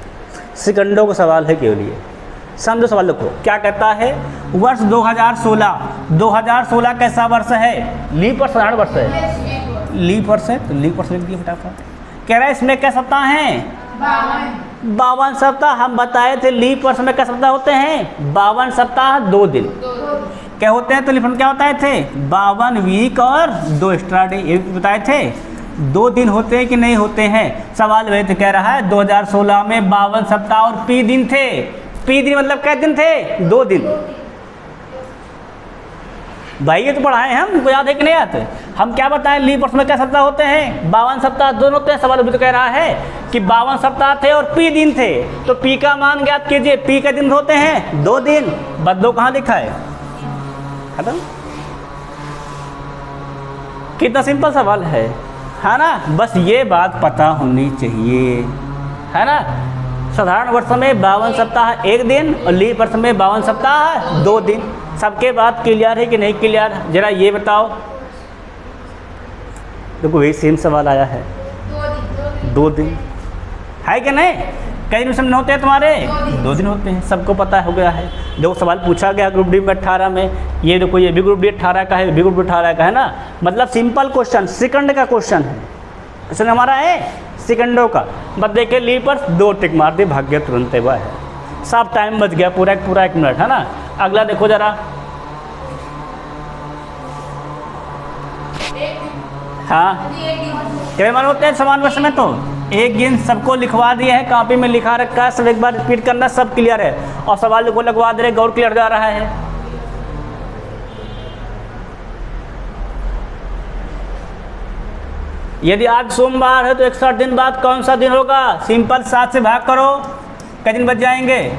Speaker 1: सेकंडों का सवाल है केवल ये। समझो सवाल देखो क्या कहता है। वर्ष 2016 कैसा वर्ष है? लीप वर्ष, साधारण वर्ष है, लीप वर्ष है तो लीप वर्ष लिख दिया फटाफट। कह रहा है इसमें क्या सप्ताह हैं? 52 सप्ताह। हम बताए थे लीप वर्ष में क्या सप्ताह होते हैं? 52 सप्ताह 2 दिन। क्या होते हैं? तो लीप में क्या बताए थे? 52 वीक और 2 एक्स्ट्रा डे, ये बताए थे। 2 दिन होते हैं कि नहीं होते हैं? सवाल वही तो कह रहा है 2016 में 52 सप्ताह और पी दिन थे। पी दिन मतलब क्या दिन थे? 2 दिन। भाई ये तो पढ़ाए हैं हमको याद है कि नहीं याद? हम क्या बताएं लीप वर्ष में क्या सप्ताह होते हैं? 52 सप्ताह दोनों होते हैं। सवाल अभी तो कह रहा है कि 52 सप्ताह थे और पी दिन थे, तो पी का मान ज्ञात कीजिए। पी के दिन होते हैं 2 दिन, बदलो कहाँ लिखा है? खत्म। कितना सिंपल सवाल है ना? बस ये बात पता होनी चाहिए, है ना? साधारण वर्ष में 52 सप्ताह 1 दिन और लीप वर्ष में 52 सप्ताह 2 दिन। सबके बात क्लियर है कि नहीं क्लियर? जरा ये बताओ। देखो वही सेम सवाल आया है, 2 दिन है कि नहीं? कई दिन में होते हैं तुम्हारे? 2 दिन होते हैं, सबको पता हो गया है। देखो सवाल पूछा गया ग्रुप डी में 18 में, ये देखो ये भी ग्रुप डी 18 का है, भी ग्रुप डी 18 का है ना। मतलब सिंपल क्वेश्चन, सेकंड का क्वेश्चन है। क्वेश्चन हमारा है सेकंडों का। बस देखिए लीप वर्ष 2 टिक मार दे, भाग्य तुरंत वह है। सब टाइम बच गया, पूरा 1 मिनट, है ना? अगला देखो जरा। हाँ क्या मान होते हैं समान वर्ष में? तो 1 दिन सबको लिखवा दिए हैं, कॉपी में लिखा रखा है, सब एक बार रिपीट करना, सब क्लियर है। और सवाल को लगवा दे रहे, गौर क्लियर जा रहा है। यदि आज सोमवार है तो 61 दिन बाद कौन सा दिन होगा? सिंपल 7 से भाग करो, कितने दिन बच जाएंगे?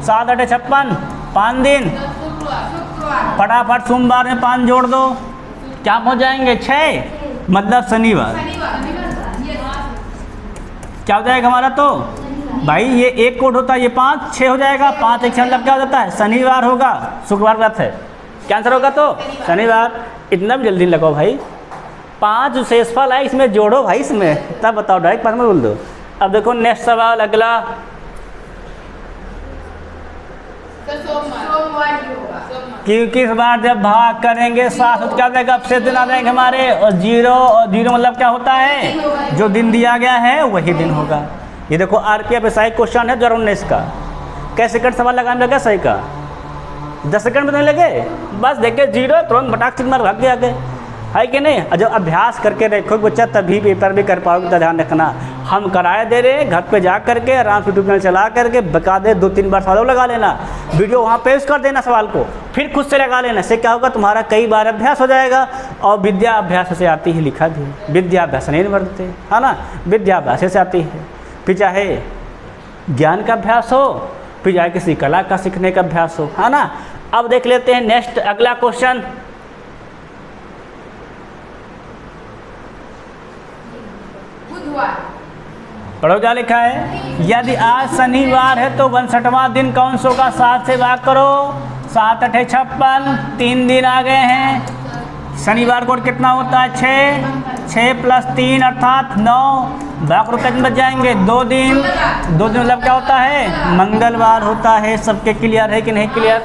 Speaker 1: 7 8 56, 5 दिन। फटाफट सोमवार में 5 जोड़ दो, क्या हो जाएंगे? 6, मतलब शनिवार। क्या हो जाएगा हमारा? तो भाई ये 1 कोड होता है, ये 5 6 हो जाएगा। 5 1 मतलब क्या हो जाता है? शनिवार होगा। शुक्रवार बात है, क्या आंसर होगा? तो शनिवार। इतना भी जल्दी लगाओ भाई। 5 शेषफल है, इसमें जोड़ो भाई, इसमें तब बताओ, डायरेक्ट 5 में बोल दो। अब देखो नेक्स्ट सवाल अगला। क्योंकि इस बार जब भाग करेंगे 7 तो क्या हो जाएगा? अब से दिन आ जाएंगे हमारे, और 0 मतलब क्या होता है? जो दिन दिया गया है वही दिन होगा। ये देखो आरपीएफ एसआई क्वेश्चन है 2019 का। कैसे सेकंड सवाल लगाने लगा सही का? 10 सेकंड में लगे, बस देखे 0 तुरंत भटाक चित मार भाग गया आगे, है कि नहीं? जब अभ्यास करके रखोगे बच्चा तभी पेपर भी कर पाओगे, तो ध्यान रखना। हम कराए दे रहे हैं, घर पे जा करके आराम से यूट्यूब चैनल चला करके बता दे, 2-3 बार सवाल लगा लेना, वीडियो वहाँ पेश कर देना सवाल को, फिर खुद से लगा लेना। इससे क्या होगा? तुम्हारा कई बार अभ्यास हो जाएगा। और विद्या अभ्यास से आती है, लिखा भी, विद्या अभ्यास नहीं मरते, है ना? विद्या अभ्यास से आती है। फिर चाहे ज्ञान का अभ्यास हो, फिर चाहे किसी कला का सीखने का अभ्यास हो, है ना? अब देख लेते हैं नेक्स्ट अगला क्वेश्चन। पढ़ो क्या लिखा है। यदि आज शनिवार है तो 59वां दिन कौन सा होगा? 7 से भाग करो, 7 8 56, 3 दिन आ गए हैं। शनिवार को कितना होता है? 6 + 3 अर्थात 9। भाग करो कितने बच जाएंगे? 2 दिन। 2 दिन मतलब क्या होता है? मंगलवार होता है। सबके क्लियर है कि नहीं क्लियर?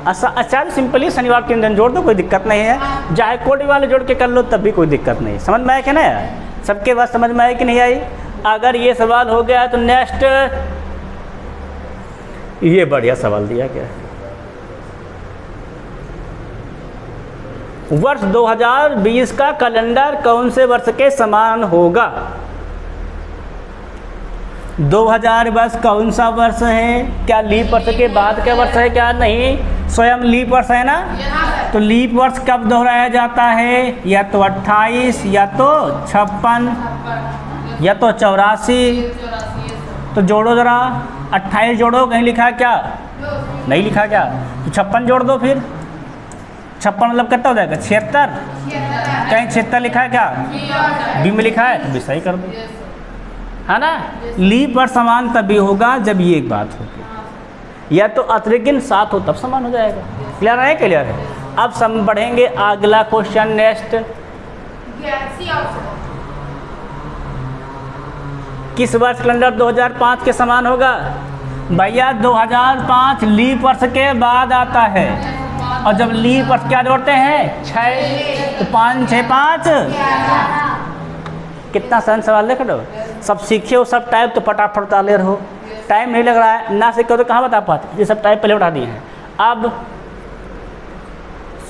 Speaker 1: अच्छा सिंपली शनिवार के दिन जोड़ दो, कोई दिक्कत नहीं है। चाहे कोडी वाले जोड़ के कर लो तब भी कोई दिक्कत नहीं। समझ में आया कि नहीं? सबके बात समझ में आई कि नहीं आई? अगर ये सवाल हो गया तो नेक्स्ट ये बढ़िया सवाल दिया गया है। वर्ष 2020 का कैलेंडर कौन से वर्ष के समान होगा? 2000 वर्ष कौन सा वर्ष है? क्या लीप वर्ष के बाद का वर्ष है? क्या नहीं, स्वयं लीप वर्ष है ना? तो लीप वर्ष कब दोहराया जाता है? या तो 28, या तो 56, या तो 84। तो जोड़ो जरा, 28 जोड़ो, कहीं लिखा है क्या? नहीं लिखा क्या? तो 56 जोड़ दो फिर। 56 मतलब कितना हो जाएगा? 76। कहीं 76 लिखा है क्या? बी में लिखा है तो भी सही कर दो, है ना? लीप वर्ष समान तभी होगा जब ये एक बात होगी, या तो अतिरिक्त 7 हो तब समान हो जाएगा। क्लियर है? क्लियर है। अब हम बढ़ेंगे अगला क्वेश्चन नेक्स्ट। किस वर्ष कैलेंडर 2005 के समान होगा? भैया 2005 लीप वर्ष के बाद आता है, और जब लीप वर्ष क्या जोड़ते हैं? 6, तो 5 6 5 कितना सन सवाल देख लो। सब सीखे हो, सब टाइप तो फटाफट बता ले रहे हो, टाइम नहीं लग रहा है ना, सीखे हो तो कहाँ बता पाते, ये सब टाइप पहले उठा दिए हैं। अब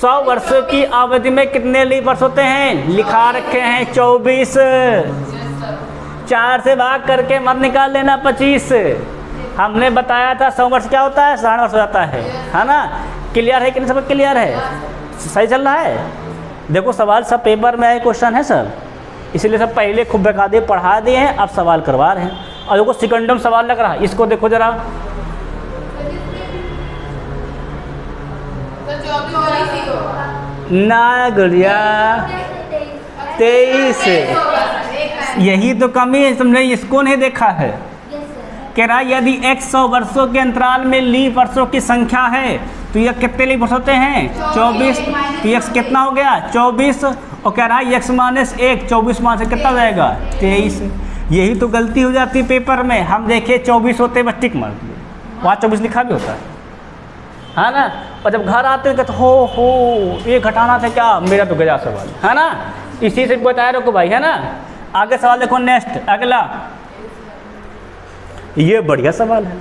Speaker 1: 100 वर्षों की अवधि में कितने लीप वर्ष होते हैं? लिखा रखे हैं 24। 4 से भाग करके मत निकाल लेना 25। हमने बताया था 100 वर्ष क्या होता है? 60 वर्ष हो जाता है ना। क्लियर है कि नहीं? सब क्लियर है? सही चल रहा है? देखो सवाल सब पेपर में आए क्वेश्चन है सर, इसलिए सब पहले खूब बता दिए, पढ़ा दिए हैं, अब सवाल करवा रहे हैं। और देखो सेकंडम सवाल लग रहा है, इसको देखो जरा। ना गुड़िया 23, यही तो कमी है, तुमने इसको नहीं देखा है। कह रहा यदि x 100 वर्षों के अंतराल में लीप वर्षों की संख्या है तो यह कितने लीप वर्ष होते हैं? 24। तो x कितना हो गया? 24। और कह रहा है x माइनस 1, 24 मान से कितना हो जाएगा? 23। यही तो गलती हो जाती है पेपर में, हम देखे 24 होते बस टिक मार दिए, वहाँ 24 लिखा भी होता है ना। और जब घर आते हैं तो हो ये घटाना था क्या? मेरा तो गया सवाल है ना, इसी से बताया रखो भाई, है ना। आगे सवाल देखो, नेक्स्ट अगला, ये बढ़िया सवाल है।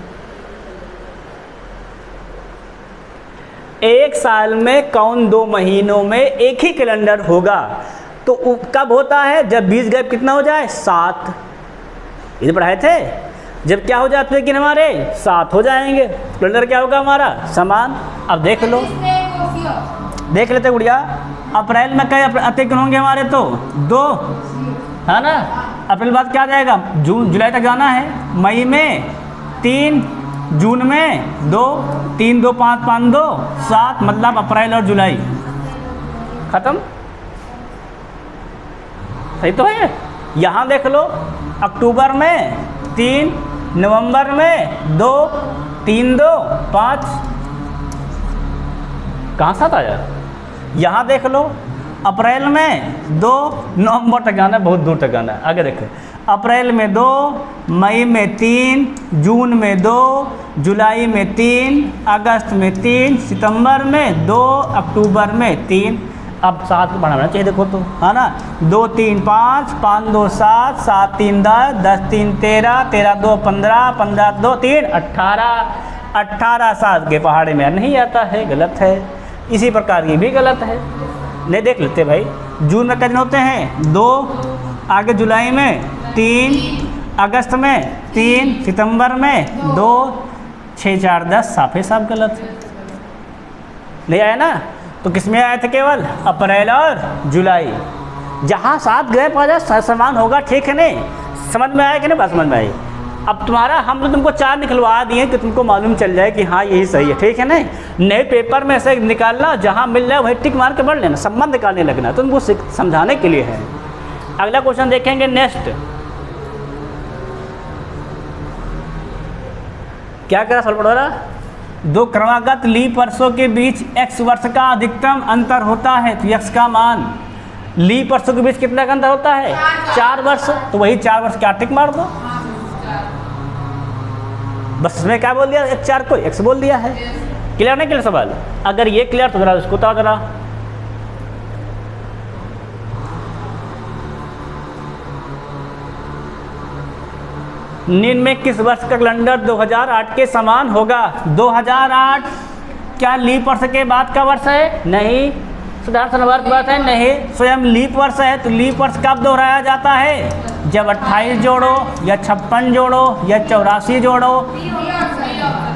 Speaker 1: एक साल में कौन 2 महीनों में एक ही कैलेंडर होगा? तो कब होता है? जब 20 गैप कितना हो जाए? 7। ये तो पढ़ाए थे। जब क्या हो जाते हैं कि हमारे 7 हो जाएंगे, कैलेंडर क्या होगा हमारा? समान। अब देख लो, देख लेते गुड़िया। अप्रैल में कई अतिरिक्त होंगे हमारे? तो 2, है ना। अप्रैल बाद क्या आ जाएगा? जून जुलाई तक जाना है। मई में 3, जून में 2, 3 2 5 5 2 7, मतलब अप्रैल और जुलाई खत्म। सही तो है। यहाँ देख लो, अक्टूबर में 3, नवंबर में 2, 3 2 5, कहाँ 7 आया? यहाँ देख लो, अप्रैल में 2, नवंबर तक जाना है, बहुत दूर तक जाना है। आगे देखें, अप्रैल में 2, मई में 3, जून में 2, जुलाई में 3, अगस्त में 3, सितंबर में 2, अक्टूबर में 3। अब 7 को बढ़ाना चाहिए, देखो तो, है ना। 2 3 5, 5 2 7, 7 3 10, 10 3 13, 13 2 15, 15 2 3 18, 18 7 के पहाड़े में नहीं आता है, गलत है। इसी प्रकार ये भी गलत है। नहीं देख लेते भाई, जून में कितने दिन होते हैं? 2, आगे जुलाई में 3, अगस्त में 3, सितंबर में 2, 6 4 10, साफे साफ गलत है। नहीं आया ना? तो किस में आए थे? केवल अप्रैल और जुलाई। जहाँ 7 ग्रह आ जाए समान होगा, ठीक है नहीं? समझ में आया कि नहीं? बात समझ में आई। अब तुम्हारा हम तो तुमको 4 निकलवा दिए कि तुमको मालूम चल जाए कि हाँ यही सही है, ठीक है नहीं? नए पेपर में से निकालना, जहाँ मिल जाए वही टिक मार के पढ़ लेना, संबंध निकालने लगना, तो तुमको समझाने के लिए है। अगला क्वेश्चन देखेंगे, नेक्स्ट क्या करा सवाल पढ़ो रहा? 2 क्रमागत लीप वर्षों के बीच x वर्ष का अधिकतम अंतर होता है, तो x का मान लीप वर्षों के बीच कितना का अंतर होता है? 4 वर्ष। तो वही 4 वर्ष क्या टिक मार दो, बस इसमें क्या बोल दिया? 4 को x बोल दिया है। क्लियर नहीं? क्लियर सवाल? अगर ये क्लियर तो जरा उसको बताओ जरा। निम्न में किस वर्ष का कैलेंडर 2008 के समान होगा? 2008 क्या लीप वर्ष के बाद का वर्ष है? नहीं। साधारण वर्ष बात है? नहीं। स्वयं लीप वर्ष है। तो लीप वर्ष कब दोहराया जाता है? जब 28 जोड़ो या 56 जोड़ो या 84 जोड़ो।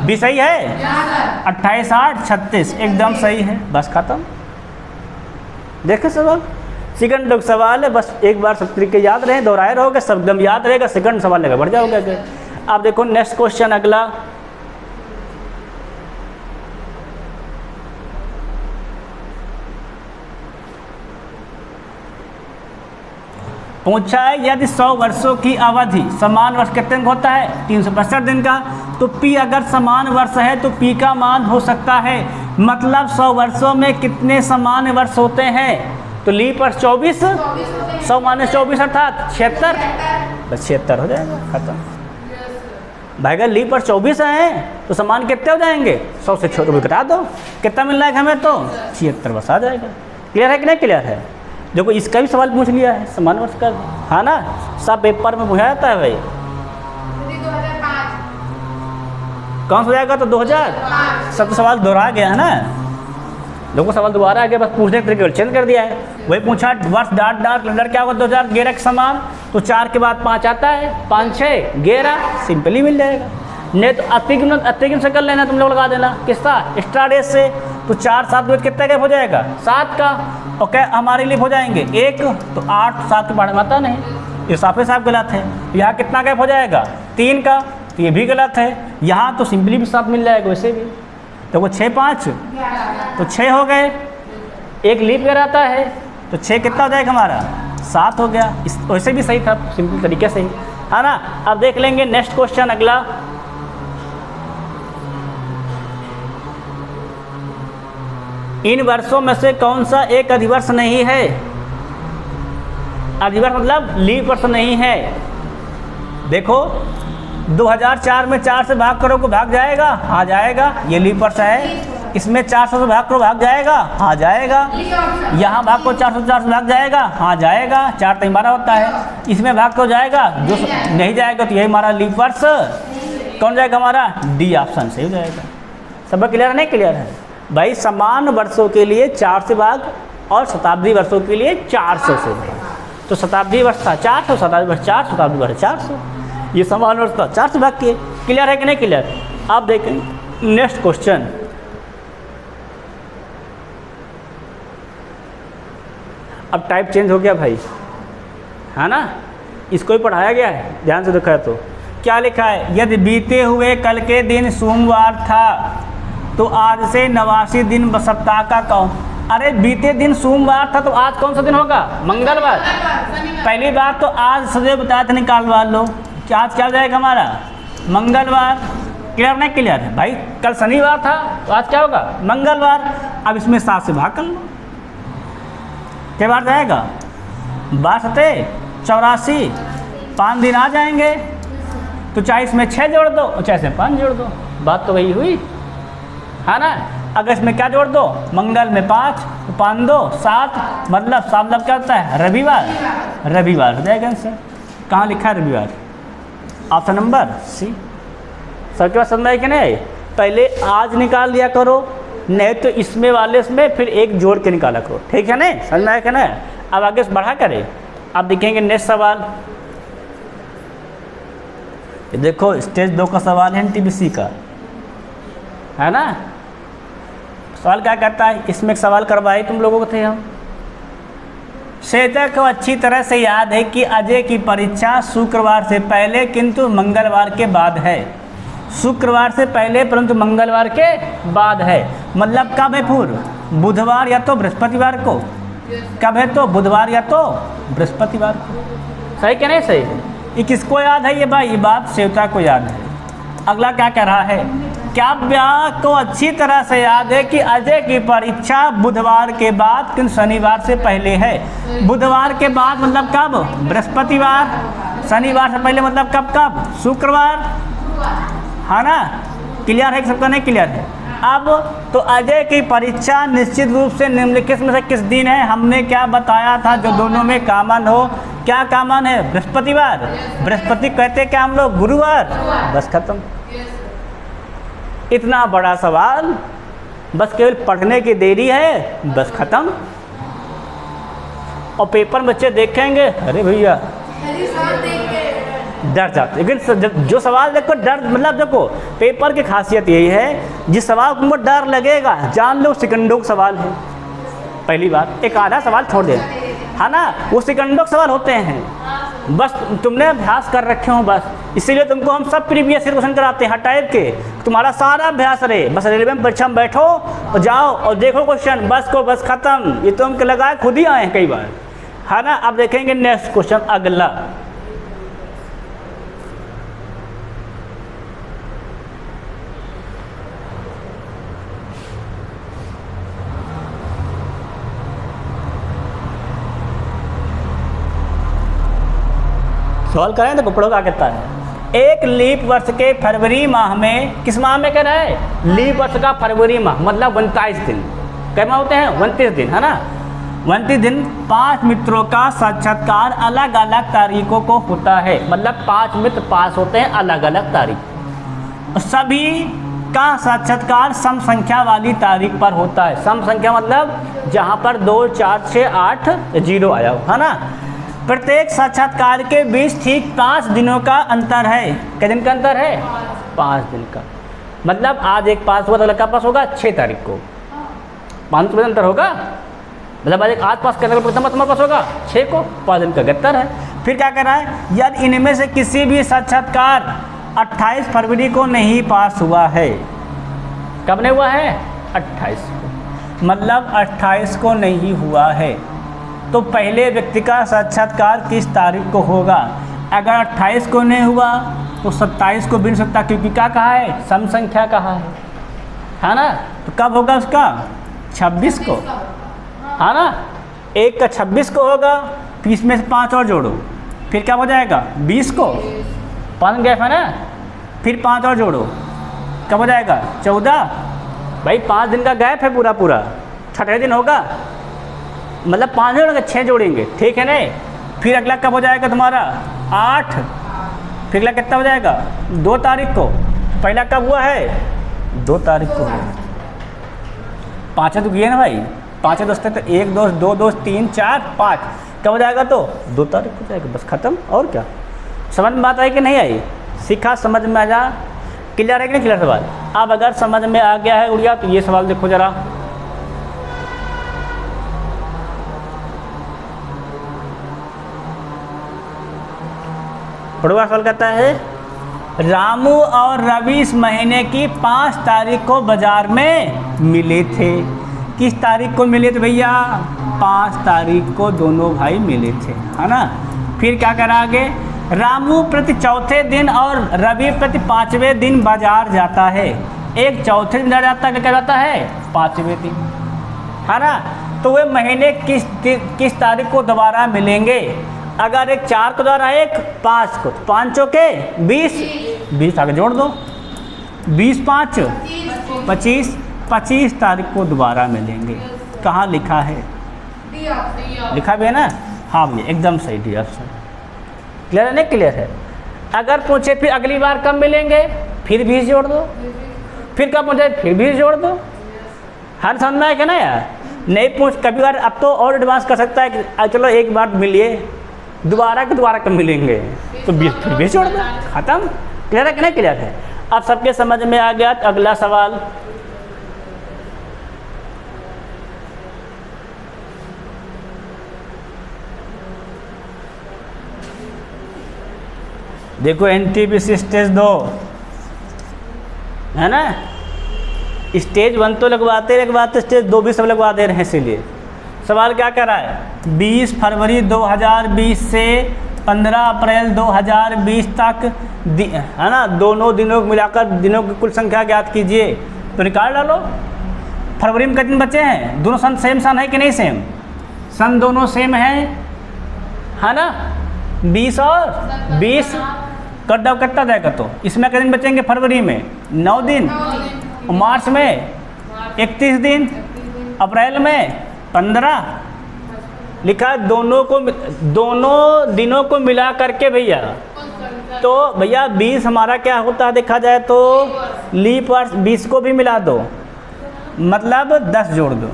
Speaker 1: भी सही है? 28 8 36 एकदम सही है, बस खत्म। देखे सवाल, सेकंड लोग सवाल है, बस एक बार सब तरीके याद रहे, दोहराए रहोगे, सब एकदम याद रहेगा, सेकंड सवाल लेकर बढ़ जाओगे आगे। आप देखो नेक्स्ट क्वेश्चन अगला, पूछा है यदि 100 वर्षों की अवधि समान वर्ष कितने दिन का होता है? 365 दिन का। तो P अगर समान वर्ष है तो P का मान हो सकता है, मतलब 100 वर्षों में कितने समान वर्ष होते हैं? तो लीप वर्ष 24, 100 माइनस 24 अर्थात 76। बस 76 हो जाएगा, खत्म। भाई अगर लीप पर 24 हैं तो समान कितने हो जाएंगे? 100 से छोटे को घटा दो, कितना मिल रहा है हमें? तो 76 बस आ जाएगा। क्लियर है कि नहीं क्लियर है? देखो इसका भी सवाल पूछ लिया है समान वर्ष का, है ना, सब पेपर में पूछा जाता है भाई।
Speaker 2: 2005।
Speaker 1: कौन सा हो जाएगा? तो 2000। सब तो सवाल दोहरा गया है ना, देखो सवाल दोबारा आ गया, बस पूछने के तरीके चेंज कर दिया है। वही पूछा वर्ष डॉट डॉट कैलेंडर क्या होगा 2011 के समान, तो 4 के बाद 5 आता है, 5 6 11 सिंपली मिल जाएगा। नहीं तो अतिगिन से कर लेना, तुम लोग लगा देना किसका? एक्स्ट्रा डेज से, तो 4 7 में कितना गैप हो जाएगा? 7 का। ओके हमारे लिए हो जाएंगे 1, तो 8 7 के बारे में आता नहीं, ये साफे साफ गलत है। यहाँ कितना गैप हो जाएगा? 3 का, तो ये भी गलत है। यहाँ तो सिंपली भी 7 मिल जाएगा वैसे भी, तो वो 6 5 तो 6 हो गए, एक लीप ईयर आता है तो 6 कितना हो जाएगा हमारा? 7 हो गया। इस वैसे भी सही था, सिंपल तरीके से ही, है ना। अब देख लेंगे नेक्स्ट क्वेश्चन अगला। इन वर्षों में से कौन सा एक अधिवर्ष नहीं है? अधिवर्ष मतलब लीप वर्ष नहीं है। देखो 2004 में 4 से भाग करो को भाग जाएगा? हाँ जाएगा, ये लीप वर्ष है। इसमें 400 से भाग करो भाग जाएगा? हाँ जाएगा। यहाँ भाग को 404 से भाग जाएगा? हाँ जाएगा, 4 तो 12 होता है। इसमें भाग को जाएगा? जो नहीं जाएगा तो यही हमारा लीप वर्ष कौन जाएगा? हमारा डी ऑप्शन सही हो जाएगा। सब क्लियर है नहीं क्लियर है? भाई समान वर्षों के लिए 4 से भाग और शताब्दी वर्षों के लिए 400 से भाग। तो शताब्दी वर्ष था 400, शताब्दी वर्ष 400, शताब्दी वर्ष 400, ये समान वर्ष था 4 से भाग किए। क्लियर है कि नहीं क्लियर? आप देखें नेक्स्ट क्वेश्चन। अब टाइप चेंज हो गया भाई, है ना, इसको ही पढ़ाया गया है, ध्यान से देखा है तो क्या लिखा है? यदि बीते हुए कल के दिन सोमवार था तो आज से 89 दिन सप्ताह का कौन? अरे बीते दिन सोमवार था तो आज कौन सा दिन होगा? मंगलवार। पहली बात तो आज सदैव बताया था, निकालवा लो कि आज क्या हो जाएगा हमारा? मंगलवार। क्लियर नहीं क्लियर है भाई? कल शनिवार था तो आज क्या होगा? मंगलवार। अब इसमें 7 से भाग कर लो, क्या बार जाएगा? 62 84, 5 दिन आ जाएंगे, तो चाहे इसमें 6 जोड़ दो और चाहे इसमें 5 जोड़ दो, बात तो वही हुई, है ना। अगर इसमें क्या जोड़ दो? मंगल में 5, तो 5 2 7, मतलब 7 मतलब क्या होता है? रविवार। रविवार हो जाएगा आंसर। कहाँ लिखा है रविवार? Option number C. सर के पास समझ में कि नहीं? पहले आज निकाल लिया करो, नहीं तो इसमें वाले इसमें फिर एक जोड़ के निकाला करो, ठीक है नहीं? समझ में आया कि नहीं? अब आगे से बढ़ा करें। अब देखेंगे नेक्स्ट सवाल। ये देखो स्टेज 2 का सवाल है एनटीपीसी का, है ना। सवाल क्या कहता है? इसमें एक सवाल करवाए तुम लोगों को थे हम। श्वेता को अच्छी तरह से याद है कि अजय की परीक्षा शुक्रवार से पहले किंतु मंगलवार के बाद है। शुक्रवार से पहले परंतु मंगलवार के बाद है, मतलब कब है? पूर्व बुधवार या तो बृहस्पतिवार को। कब है? तो बुधवार या तो बृहस्पतिवार को। सही क्या नहीं सही? ये किसको याद है? ये भाई ये बात श्वेता को याद है। अगला क्या कह रहा है? काव्या को अच्छी तरह से याद है कि अजय की परीक्षा बुधवार के बाद किंतु शनिवार से पहले है। बुधवार के बाद मतलब कब? बृहस्पतिवार। शनिवार से पहले मतलब कब कब? शुक्रवार, है ना। क्लियर है कि सबका नहीं क्लियर है? अब तो अजय की परीक्षा निश्चित रूप से निम्नलिखित में से किस दिन है? हमने क्या बताया था जो दोनों में कॉमन हो? क्या कॉमन है? बृहस्पतिवार। बृहस्पति कहते क्या हम लोग? गुरुवार। बस खत्म। इतना बड़ा सवाल, बस केवल पढ़ने की देरी है, बस खत्म। और पेपर बच्चे देखेंगे, अरे भैया डर जाते। लेकिन जो सवाल देखो डर, मतलब देखो पेपर की खासियत यही है, जिस सवाल तुमको डर लगेगा जान लो सेकंडों का सवाल है। पहली बात, एक आधा सवाल छोड़ दे, है ना, वो सेकंडों के सवाल होते हैं, बस तुमने अभ्यास कर रखे हो बस। इसीलिए तुमको हम सब प्रीवियस ईयर क्वेश्चन कराते हैं हर टाइप के, तुम्हारा सारा अभ्यास रहे। बस रेलवे में परीक्षा में बैठो और जाओ और देखो क्वेश्चन, बस को बस खत्म। ये तो हमको लगा खुद ही आए हैं कई बार, है ना। अब देखेंगे नेक्स्ट क्वेश्चन अगला। सवाल करें तो पढ़ो क्या कहता है। एक लीप वर्ष के फरवरी माह में, किस माह में कह रहा है? लीप वर्ष का फरवरी माह, मतलब 29 दिन। कै माह होते हैं? 29 दिन, है ना। 29 दिन 5 मित्रों का साक्षात्कार अलग अलग तारीखों को होता है, मतलब 5 मित्र पास होते हैं अलग अलग तारीख। सभी का साक्षात्कार सम संख्या वाली तारीख पर होता है। सम संख्या मतलब जहाँ पर 2, 4, 6, 8 0 आया हो, है ना। प्रत्येक साक्षात्कार के बीच ठीक 5 दिनों का अंतर है। कितने दिन का अंतर है? 5 दिन का। मतलब आज एक पास हुआ तो अगला पास होगा 6 तारीख को, 5 दिन अंतर होगा। मतलब आज पास करने का प्रथम तुम्हारे पास होगा 6 को, 5 दिन का अंतर है। फिर क्या कर रहा है? यदि इनमें से किसी भी साक्षात्कार 28 फरवरी को नहीं पास हुआ है, कब नहीं हुआ है? 28 को, मतलब 28 को नहीं हुआ है, तो पहले व्यक्ति का साक्षात्कार किस तारीख को होगा? अगर 28 को नहीं हुआ तो 27 को भी नहीं सकता, क्योंकि क्या कहा है? सम संख्या कहा है ना। तो कब होगा उसका? 26 को, है ना। एक का 26 को होगा, फिर इसमें से 5 और जोड़ो, फिर क्या हो जाएगा? 20 को, 5 गैप है ना, फिर 5 और जोड़ो, कब हो जाएगा? 14। भाई 5 दिन का गैप है पूरा पूरा, छठे दिन होगा, मतलब 5 जोड़ेंगे, 6 जोड़ेंगे, ठीक है नहीं। फिर अगला कब हो जाएगा तुम्हारा? 8। फिर अगला कितना हो जाएगा? 2 तारीख को। पहला कब हुआ है? 2 तारीख को हुआ। 5 तो किए ना भाई, 5 दोस्त तो 1 दोस्त, 2 दोस्त, 3, 4, 5, कब हो जाएगा? तो 2 तारीख को जाएगा, बस खत्म। और क्या? समझ में बात आई कि नहीं आई? सीखा, समझ में आ जा, क्लियर है कि नहीं क्लियर सवाल? अब अगर समझ में आ गया है उड़िया तो ये सवाल देखो जरा। पढ़वा सवाल कहता है, रामू और रवि इस महीने की 5 तारीख को बाजार में मिले थे। किस तारीख को मिले थे भैया? 5 तारीख को दोनों भाई मिले थे, है ना। फिर क्या करा आगे? रामू प्रति चौथे दिन और रवि प्रति 5वें दिन बाजार जाता है। एक चौथे दिन जाता है, क्या जाता है? 5वें दिन, है ना। तो वे महीने किस तारीख को दोबारा मिलेंगे? अगर एक 4 को दोबारा, एक 5 को, 5 चौके 20 आगे जोड़ दो, 20 5 25, 25 तारीख को दोबारा मिलेंगे। कहाँ लिखा है? लिखा भी है ना। हाँ भैया एकदम सही डी ऑप्शन। क्लियर है? नहीं क्लियर है? अगर पूछे फिर अगली बार कब मिलेंगे, फिर 20 जोड़ दो, फिर कब पूछे फिर 20 जोड़ दो। हर समझ में आएगा ना यार? नहीं पूछ कभी बार, अब तो और एडवांस कर सकता है कि चलो एक बार मिलिए, दोबारा कब मिलेंगे, तो 20 फिर 20 जोड़ दो, खत्म। क्लियर है कि नहीं क्लियर है? अब सबके समझ में आ गया। अगला सवाल, देखो एनटीपीसी स्टेज 2 है ना। स्टेज 1 तो लगवाते स्टेज 2 भी सब लगवा दे रहे हैं। इसीलिए सवाल क्या कर रहा है? 20 फरवरी 2020 से 15 अप्रैल 2020 तक है ना, दोनों दिनों को मिलाकर दिनों की कुल संख्या ज्ञात कीजिए। तो निकाल डालो। फरवरी में कितने बचे हैं? दोनों सन सेम सन है कि नहीं सेम? सन दोनों सेम है ना। 20 और 20 कट डाउन कितना जाएगा? तो इसमें कितने दिन बचेंगे? फरवरी में 9 दिन, मार्च में 31 दिन, अप्रैल में 15 लिखा। दोनों दिनों को मिला करके भैया, तो भैया 20 हमारा क्या होता है देखा जाए तो लीप वर्ष। 20 को भी मिला दो, मतलब 10 जोड़ दो।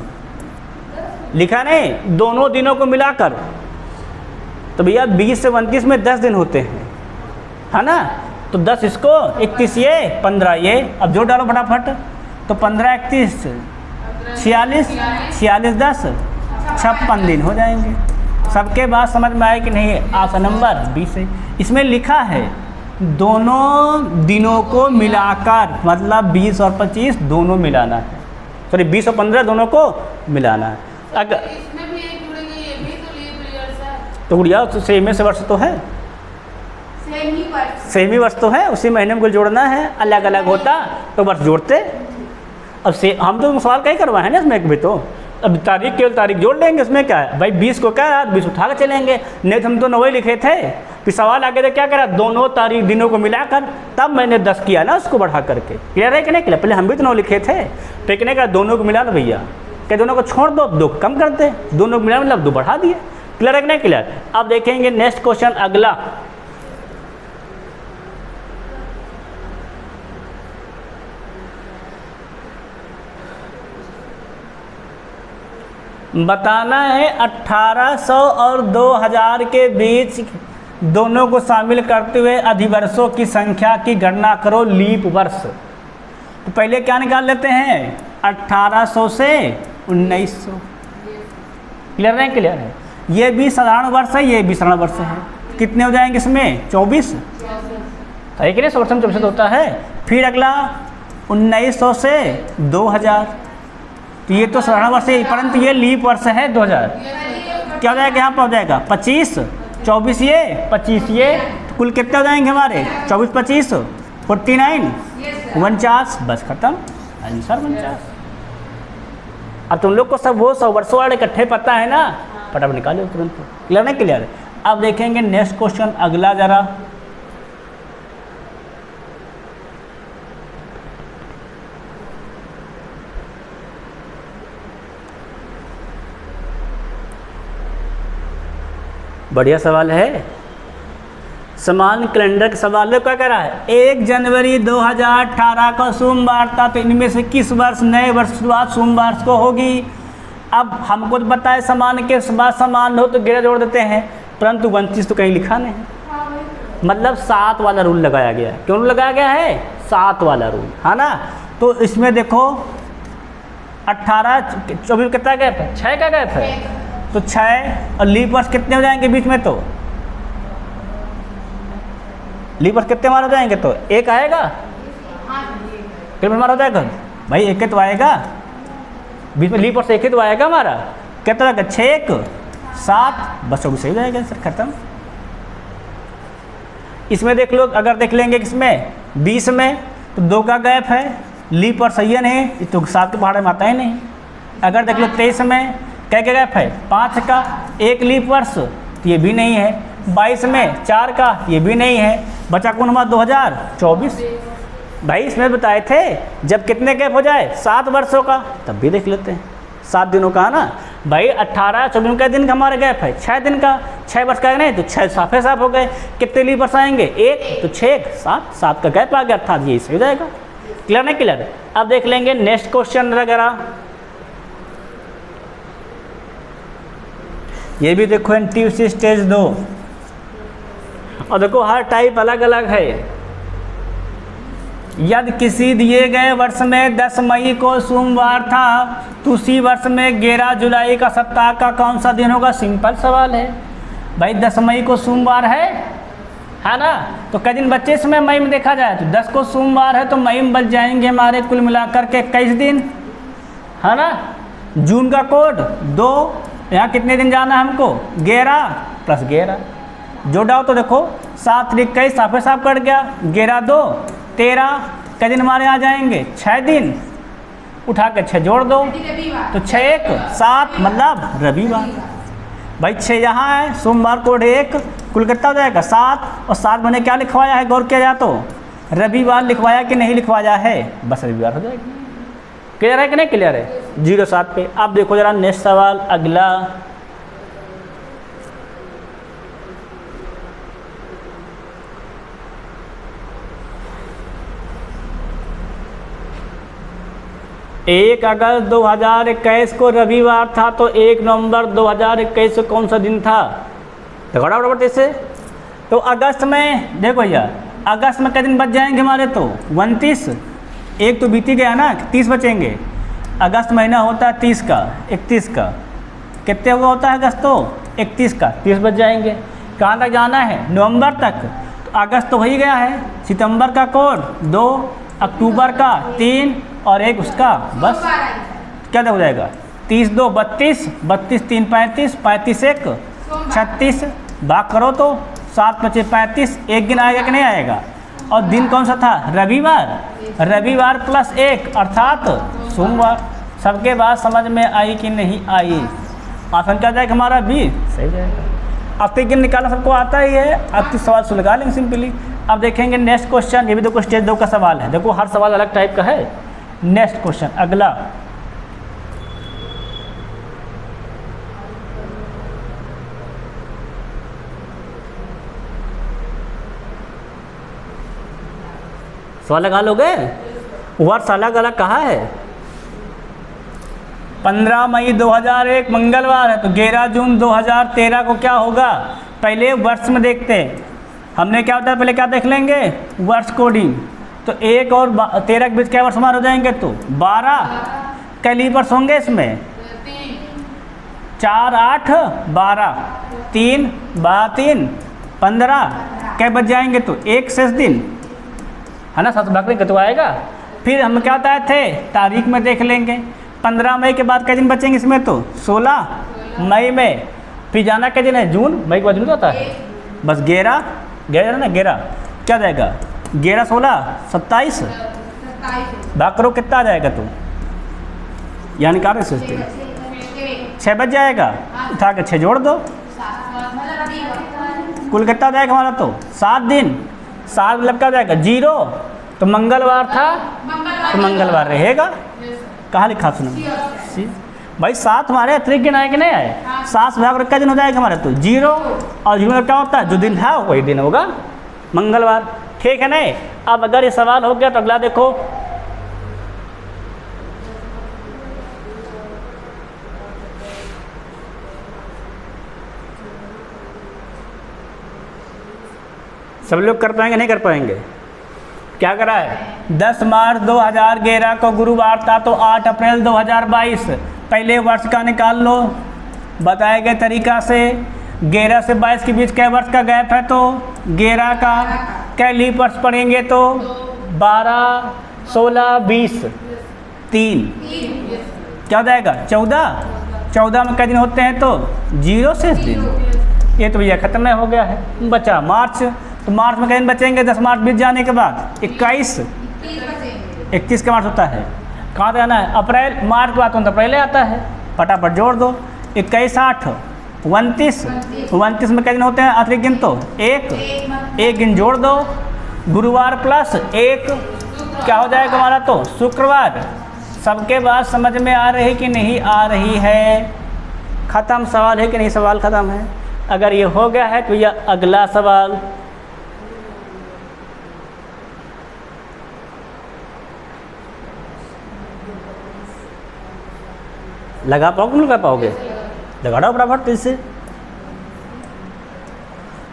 Speaker 1: लिखा नहीं? दोनों दिनों को मिलाकर, तो भैया 20 से 29 में 10 दिन होते हैं, है ना। तो 10 इसको, 31 ये, 15 ये, अब जोड़ डालो फटाफट। तो 15 31 46, 46 10 56 दिन हो जाएंगे। सबके बात समझ में आए कि नहीं? ऑप्शन नंबर 20 है। इसमें लिखा है दोनों दिनों को मिलाकर, मतलब 20 और 25 दोनों मिलाना है। सॉरी 20 और 15 दोनों को मिलाना है। अगर
Speaker 2: इसमें भी एक जुड़ेंगे, ये भी तो लीप ईयर्स है।
Speaker 1: तो गुड़िया तो सेम से वर्ष तो है, सेम ही वर्ष तो है, उसी महीने में कुल जोड़ना है। अलग अलग होता तो वर्ष जोड़ते। अब से हम तो सवाल कहीं करवाए हैं ना इसमें एक भी, तो अब तारीख केवल तारीख जोड़ लेंगे, उसमें क्या है भाई, 20 को क्या रहा 20 उठा कर चलेंगे, नहीं तो हम तो 9 ही लिखे थे। फिर सवाल आगे तो क्या करा, दोनों तारीख दिनों को मिलाकर तब मैंने 10 किया ना उसको बढ़ा करके। क्लियर है कि नहीं क्लियर, पहले हम भी तो 9 लिखे थे, तो कहने का दोनों को मिला लो भैया, क्या दोनों को छोड़ दो, 2 कम कर दे, दोनों को मिला मतलब 2 बढ़ा दिए। क्लियर है कि नहीं क्लियर। अब देखेंगे नेक्स्ट क्वेश्चन अगला, बताना है 1800 और 2000 के बीच दोनों को शामिल करते हुए अधिवर्षों की संख्या की गणना करो लीप वर्ष। तो पहले क्या निकाल लेते हैं, 1800 से 1900। क्लियर है क्लियर है। ये भी साधारण वर्ष है, ये भी साधारण वर्ष है, कितने हो जाएंगे इसमें 24, है कि नहीं, 24 होता है। फिर अगला 1900 से 2000, तो ये तो साधारण वर्ष है, परंतु ये लीप वर्ष है 2000। क्या हो जाएगा, यहाँ पर हो जाएगा 25, 24 ये 25 ये, तो कुल कितने हो जाएंगे हमारे 24 25 49 49, बस खत्म, आंसर 49। अब तुम लोग को सब वो 100 वर्षों वाले इकट्ठे पता है ना, फटाफट निकालो तुरंत। क्लियर नहीं क्लियर। अब देखेंगे नेक्स्ट क्वेश्चन अगला जरा, बढ़िया सवाल है, समान कैलेंडर के सवाल क्या कह रहा है, 1 जनवरी 2018 का सोमवार था, तो इनमें से किस वर्ष नए वर्ष की शुरुआत सोमवार को होगी। अब हमको तो पता है समान के बाद समान हो तो गिरा जोड़ देते हैं, परंतु 29 तो कहीं लिखा नहीं है, मतलब 7 वाला रूल लगाया गया है। क्यों लगाया गया है, 7 वाला रूल है ना। तो इसमें देखो 18 24 कितना गैप है, 6 का गैप है, तो 6 और लीप वर्ष कितने हो जाएंगे बीच में, तो लीप वर्ष कितने मार हो जाएंगे, तो 1 आएगा, कितने मार हो जाएगा भाई, 1 तो आएगा बीच में, लीप वर्ष 1 तो आएगा हमारा, कितना आएगा 6 1 7, बस 24 सही हो जाएगा सर, खत्म। इसमें देख लो, अगर देख लेंगे किसमें 20 में, तो 2 का गैप है, लीप वर्ष सही नहीं, तो 7 के पहाड़े में आता ही नहीं। अगर देख लो 23 में क्या क्या गैप है, 5 का, 1 लीप वर्ष, तो ये भी नहीं है। 22 में 4 का, ये भी नहीं है। बचा कौन हमारा 2024। भाई इसमें बताए थे जब कितने गैप हो जाए 7 वर्षों का, तब भी देख लेते हैं 7 दिनों का है ना भाई। 18 24 का दिन का हमारा गैप है 6 दिन का, 6 वर्ष का नहीं, तो 6 साफे साफ हो गए। कितने लीप वर्ष आएंगे 1, तो 6 1 7, 7 का गैप आ गया, अर्थात ये सही हो जाएगा। क्लियर नहीं क्लियर। अब देख लेंगे नेक्स्ट क्वेश्चन वगैरह, ये भी देखो एनटीयूसी स्टेज 2, और देखो हर टाइप अलग अलग है। यदि किसी दिए गए वर्ष में 10 मई को सोमवार था, तो उसी वर्ष में 11 जुलाई का सप्ताह का कौन सा दिन होगा। सिंपल सवाल है भाई, 10 मई को सोमवार है ना, तो कई दिन बच्चे इसमें मई में देखा जाए तो 10 को सोमवार है, तो मई में बच जाएंगे हमारे कुल मिलाकर के 21 दिन, है ना। जून का कोड 2, यहाँ कितने दिन जाना है हमको 11 + 11 जोड़ाओ, तो देखो 7 3 21 साफे साफ कट गया, 11 2 13, कई दिन हमारे आ जाएंगे 6 दिन, उठा के 6 जोड़ दो, तो 6 1 7, मतलब रविवार। भाई 6 यहाँ है, सोमवार कोड 1, कुल कितना हो जाएगा 7, और 7 मैंने क्या लिखवाया है, गौर किया जाए तो रविवार लिखवाया कि नहीं लिखवाया है, बस रविवार हो जाएगा। क्लियर है कि नहीं क्लियर है। 07 पे। अब देखो जरा नेक्स्ट सवाल अगला, एक अगस्त 2021 को रविवार था, तो 1 नवंबर 2021 को कौन सा दिन था। तो बराबर इसे, तो अगस्त में देखो भैया, अगस्त में कितने दिन बच जाएंगे हमारे, तो 29, एक तो बीती गया ना, 30 बचेंगे। अगस्त महीना होता है 30 का 31 का, कितने हुआ होता है अगस्त, तो 31 का 30 बच जाएंगे। कहाँ तक जाना है, नवंबर तक, तो अगस्त तो हो ही गया है, सितंबर का कोड 2, अक्टूबर का 3 और 1 उसका, बस क्या हो जाएगा 30 2 32, 32 3 35, 35 1 36, भाग करो तो 7 5 35, एक दिन आएगा कि नहीं आएगा। और दिन कौन सा था, रविवार, रविवार +1 अर्थात सोमवार। सबके बात समझ में आई कि नहीं आई? ऑप्शन क्या जाएगा हमारा? बी सही जाएगा। अब गिन निकालना सबको आता ही है, अब सवाल सुलझा लेंगे सिंपली। अब देखेंगे नेक्स्ट क्वेश्चन, ये भी देखो स्टेज 2 का सवाल है। देखो हर सवाल अलग टाइप का है। नेक्स्ट क्वेश्चन अगला, सवाल लगा लोगे? वर्ष अलग अलग कहा है। 15 मई 2001 मंगलवार है, तो 11 जून 2013 को क्या होगा? पहले वर्ष में देखते हैं। हमने क्या होता है पहले क्या देख लेंगे? वर्ष कोडिंग। तो 1 और 13 के बीच क्या वर्ष हमारे हो जाएंगे? तो 12 कैलिपर्स होंगे इसमें। 4 8 12 3 3 15 क्या बच जाएंगे? तो एक शेष दिन है ना, 7 भाग के तो आएगा। फिर हम क्या बताए थे? तारीख में देख लेंगे। 15 मई के बाद क्या दिन बचेंगे इसमें? तो 16 मई में। फिर जाना क्या दिन है? जून। मई के बाद जून होता है। बस 11 ना 11 क्या जाएगा? 11 16 27 भाग करो कितना आ जाएगा? तो यानी क्या सोचते 6 बच जाएगा। उठा के 6 जोड़ दो, कुल कितना जाएगा हमारा? तो 7 दिन। 7 मतलब क्या जाएगा? 0। तो मंगलवार था तो मंगलवार रहेगा। कहाँ लिखा सुनो सी भाई? 7 हमारे अतिरिक्त गिन आए कि नहीं आए? 7 भाग का दिन हो जाएगा हमारा? तो 0 और 0 क्या होता है? जो दिन था वही दिन होगा मंगलवार। ठीक है नहीं? अब अगर ये सवाल हो गया तो अगला देखो। सब लोग कर पाएंगे नहीं कर पाएंगे? क्या करा है? 10 मार्च 2011 को गुरुवार था, तो 8 अप्रैल 2022 पहले वर्ष का निकाल लो बताए गए तरीका से। 11 से 22 के बीच क्या वर्ष का गैप है? तो 11 का। कैलिपर्स पढ़ेंगे तो 12 16 20 3 क्या हो जाएगा? 14 में क्या दिन होते हैं? तो 0 शेष दिन। ये तो भैया खत्म हो गया है। बचा मार्च, तो मार्च में क्या दिन बचेंगे? 10 मार्च बीत जाने के बाद 21 का मार्च होता है। कहाँ पे आना है? अप्रैल। मार्च के बाद तो अप्रैल आता है, फटाफट जोड़ दो। 21 8 29 में क्या दिन होते हैं अतिरिक्त गिन? तो एक दिन जोड़ दो। गुरुवार प्लस 1 क्या हो जाएगा हमारा? तो शुक्रवार। सबके बात समझ में आ रही कि नहीं आ रही है? ख़त्म सवाल है कि नहीं? सवाल ख़त्म है। अगर ये हो गया है तो यह अगला सवाल। लगा पाओगे नहीं लगा पाओगे? लगा दो फटाफट। इससे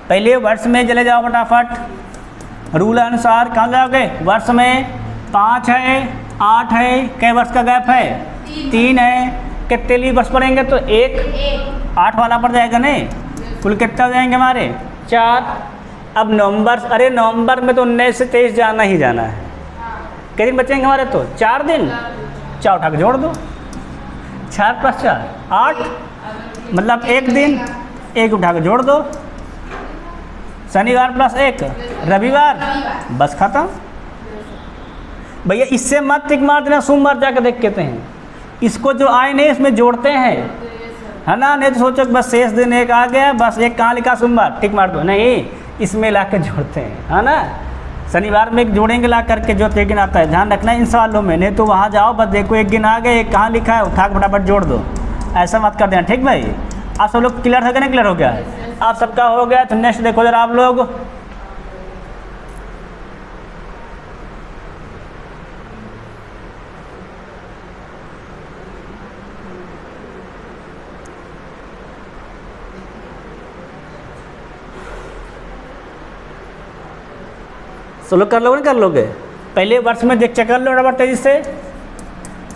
Speaker 1: पहले वर्ष में चले जाओ फटाफट। रूल अनुसार कहाँ जाओगे? वर्ष में 5 है 8 है, क्या वर्ष का गैप है? 3 है। कितने लिए वर्ष पढ़ेंगे? तो 1 8 वाला पड़ जाएगा नहीं। कुल कितना हो जाएंगे हमारे? 4। अब नवंबर, अरे नवंबर में तो 19 से 23 जाना ही जाना है। कितने दिन बचेंगे हमारे? तो 4 दिन। 4 उठा के जोड़ दो। 4 + 4 8 मतलब 1 दिन। 1 उठा के जोड़ दो। शनिवार प्लस 1 रविवार। बस खत्म भैया। इससे मत टिक मार देना, सोमवार जाकर देख के हैं। इसको जो आए नहीं इसमें जोड़ते हैं, है ना? नहीं तो सोचो बस शेष दिन एक आ गया, बस एक कहाँ लिखा सोमवार टिक मार दो। नहीं, इसमें ला के जोड़ते हैं, है ना? शनिवार में एक जोड़ेंगे ला करके जो एक गिन आता है। ध्यान रखना इन सवालों में। नहीं तो वहाँ जाओ बस देखो एक गिन आ गए, एक कहाँ लिखा है, उठा के फटाफट जोड़ दो। ऐसा मत कर देना, ठीक भाई? आप सब लोग क्लियर हो गया? नहीं क्लियर हो गया? आप सबका हो गया तो नेक्स्ट देखो जरा आप लोग। सब लोग कर लोगे नहीं कर लोगे? पहले वर्ष में देख चेक कर लो बराबर तेजी से।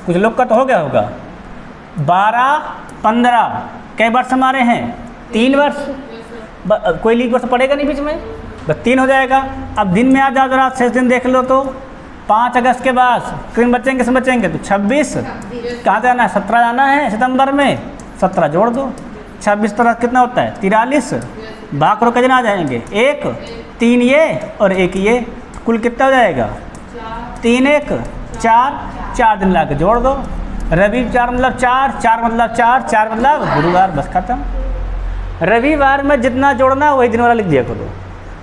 Speaker 1: कुछ लोग का तो हो गया होगा। 12 15 कई वर्ष हमारे हैं? 3 वर्ष। कोई लीग वर्ष पड़ेगा नहीं बीच में, बस 3 हो जाएगा। अब दिन में आ जाओ जरा, शेष दिन देख लो तो 5 अगस्त के बाद कितने बचेंगे? से बचेंगे तो 26। कहाँ जाना है? 17 जाना है सितंबर में। 17 जोड़ दो। 26 तरह कितना होता है? 43। भाग के दिन आ जाएंगे 1 3 ये और 1 ये। कुल कितना हो जाएगा? 3 1 4 4 दिन ला के जोड़ दो। रवि 4 मतलब 4, 4 मतलब 4, 4 मतलब गुरुवार, बस खत्म। रविवार में जितना जोड़ना वही दिन वाला लिख दिया करो,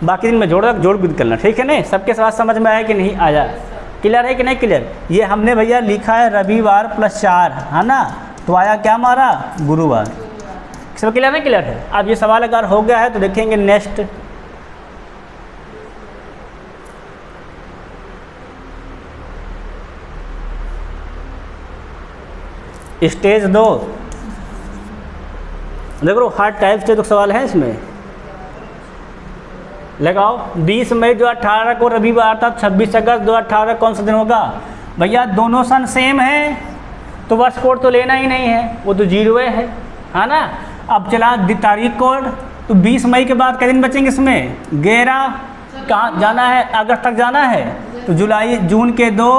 Speaker 1: बाकी दिन में जोड़ विद करना, ठीक है नहीं? सबके साथ समझ में आया कि नहीं आया? क्लियर है कि नहीं क्लियर? ये हमने भैया लिखा है रविवार प्लस 4, है ना? तो आया क्या हमारा? गुरुवार। सब क्लियर नहीं क्लियर है? अब ये सवाल अगर हो गया है तो देखेंगे नेक्स्ट। स्टेज 2 देखो, हार्ड टाइप से तो सवाल है इसमें। लगाओ 20 मई 2018 को रविवार था, 26 अगस्त 2018 कौन सा दिन होगा? भैया दोनों सन सेम है तो वर्ष कोड तो लेना ही नहीं है, वो तो 0 है ना? अब चला तारीख कोड, तो 20 मई के बाद कितने दिन बचेंगे इसमें? 11। कहाँ जाना है? अगस्त तक जाना है, तो जून के 2,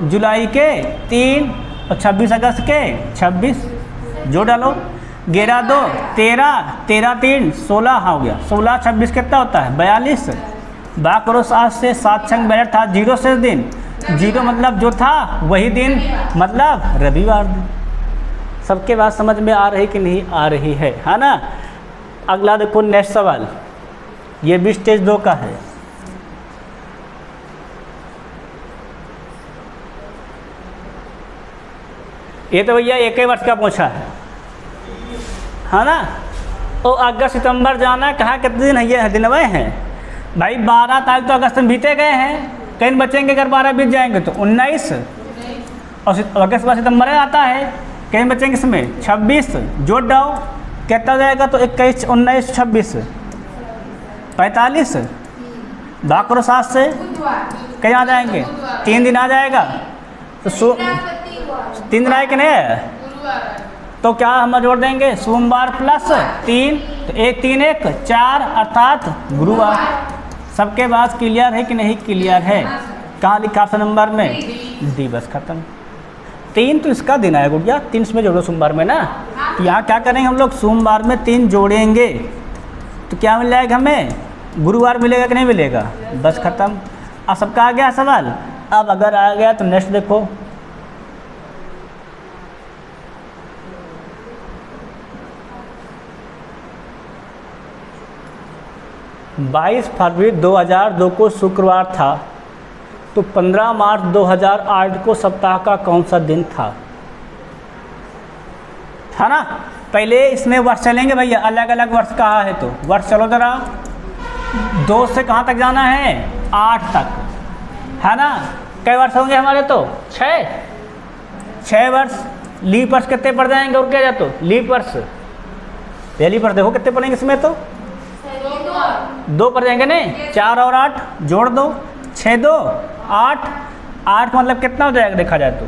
Speaker 1: जुलाई के 3 और 26 अगस्त के 26 जोड़ डालो। 11 2 13, 13 3 16, हाँ हो गया 16, 26 कितना होता है? 42। बात करो 7 से, 7 छंग बैठ था 0 से दिन, 0 मतलब जो था वही दिन, मतलब रविवार दिन। सबके बात समझ में आ रही कि नहीं आ रही है ना? अगला देखो नेक्स्ट सवाल, ये भी स्टेज 2 का है। ये तो भैया एक ही वर्ष का पूछा है ना? तो अगस्त सितंबर जाना, कहाँ कितने दिन है? ये दिनवे हैं भाई। 12 तारीख तो अगस्त में बीते गए हैं, कहीं बचेंगे अगर 12 बीत जाएंगे तो 19, और अगस्त बाद सितंबर में आता है, कहीं बचेंगे इसमें 26। जोड़ डाओ कितना हो जाएगा? तो 21 19 26 45। भाग करो 7 से, कहीं आ जाएंगे? 3 दिन आ जाएगा। तो 3 दिन आए कि नहीं है? तो क्या हम जोड़ देंगे? सोमवार प्लस 3, तो 1 3 1 4 अर्थात गुरुवार। सबके पास क्लियर है कि नहीं क्लियर है? कहाँ लिखा ऑप्शन नंबर में? डी, बस खत्म। 3 तो इसका दिन आएगा गुड़िया, 3 इसमें जोड़ो सोमवार में ना। तो यहाँ क्या करेंगे हम लोग? सोमवार में 3 जोड़ेंगे तो क्या मिल जाएगा हमें? गुरुवार मिलेगा कि नहीं मिलेगा? बस खत्म। अब सबका आ गया सवाल। अब अगर आ गया तो नेक्स्ट देखो, बाईस फरवरी 2002 को शुक्रवार था, तो 15 मार्च 2008 को सप्ताह का कौन सा दिन था ना? पहले इसमें वर्ष चलेंगे भैया, अलग अलग वर्ष कहा है तो वर्ष चलो जरा। 2 से कहाँ तक जाना है? 8 तक, है ना? कई वर्ष होंगे हमारे? तो 6 वर्ष। लीप वर्ष कितने पड़ जाएंगे और क्या जाए तो? लीप वर्ष, पहली वर्ष देखो कितने पड़ेंगे इसमें? तो 2 पड़ जाएंगे नहीं? 4 और 8 जोड़ दो, 6 2 8, 8 मतलब कितना हो जाएगा देखा जाए तो?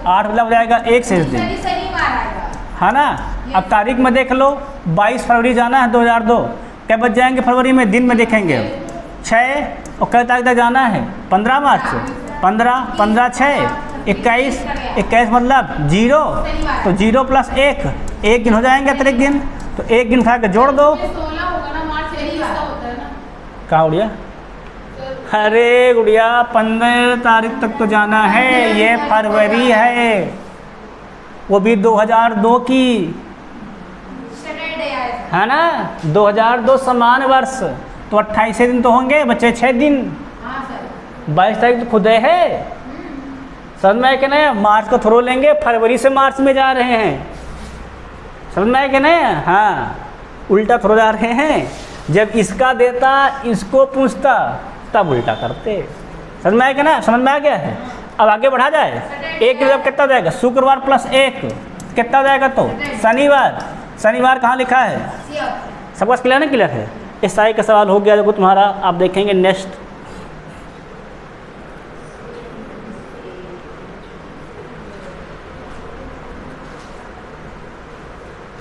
Speaker 1: 8 मतलब हो जाएगा 1 शेष दिन, है ना? अब तारीख में देख लो, 22 फरवरी जाना है 2002, क्या बच जाएंगे फरवरी में? दिन में देखेंगे 6, और कई तारीख तक जाना है? 15 मार्च, 15 15 6 21, 21 मतलब 0, तो 0 प्लस 1 दिन हो जाएंगे अतिरिक्त दिन, तो 1 दिन उठा के जोड़ दो।
Speaker 2: 16 होगा ना, मार्च यही हिस्सा होता है ना?
Speaker 1: कहाँ गुड़िया? अरे गुड़िया 15 तारीख तक तो जाना है, ये फरवरी है, वो भी 2002 की, है ना? 2002 समान वर्ष, तो 28 दिन तो होंगे, बच्चे 6 दिन। 22 तारीख तो खुद है, समझ में आया कि नहीं? मार्च को थ्रो लेंगे, फरवरी से मार्च में जा रहे हैं, समझ में आया कि नहीं? हाँ, उल्टा थ्रो जा रहे हैं। जब इसका देता इसको पूछता तब उल्टा करते, समझ में आया कि ना? समझ में आ गया है? अब आगे बढ़ा जाए। 1 जब कितना हो जाएगा? शुक्रवार प्लस 1 कितना हो जाएगा? तो शनिवार। शनिवार कहाँ लिखा है? सबका क्लियर नहीं क्लियर है? इस सारी का सवाल हो गया देखो तुम्हारा। आप देखेंगे नेक्स्ट,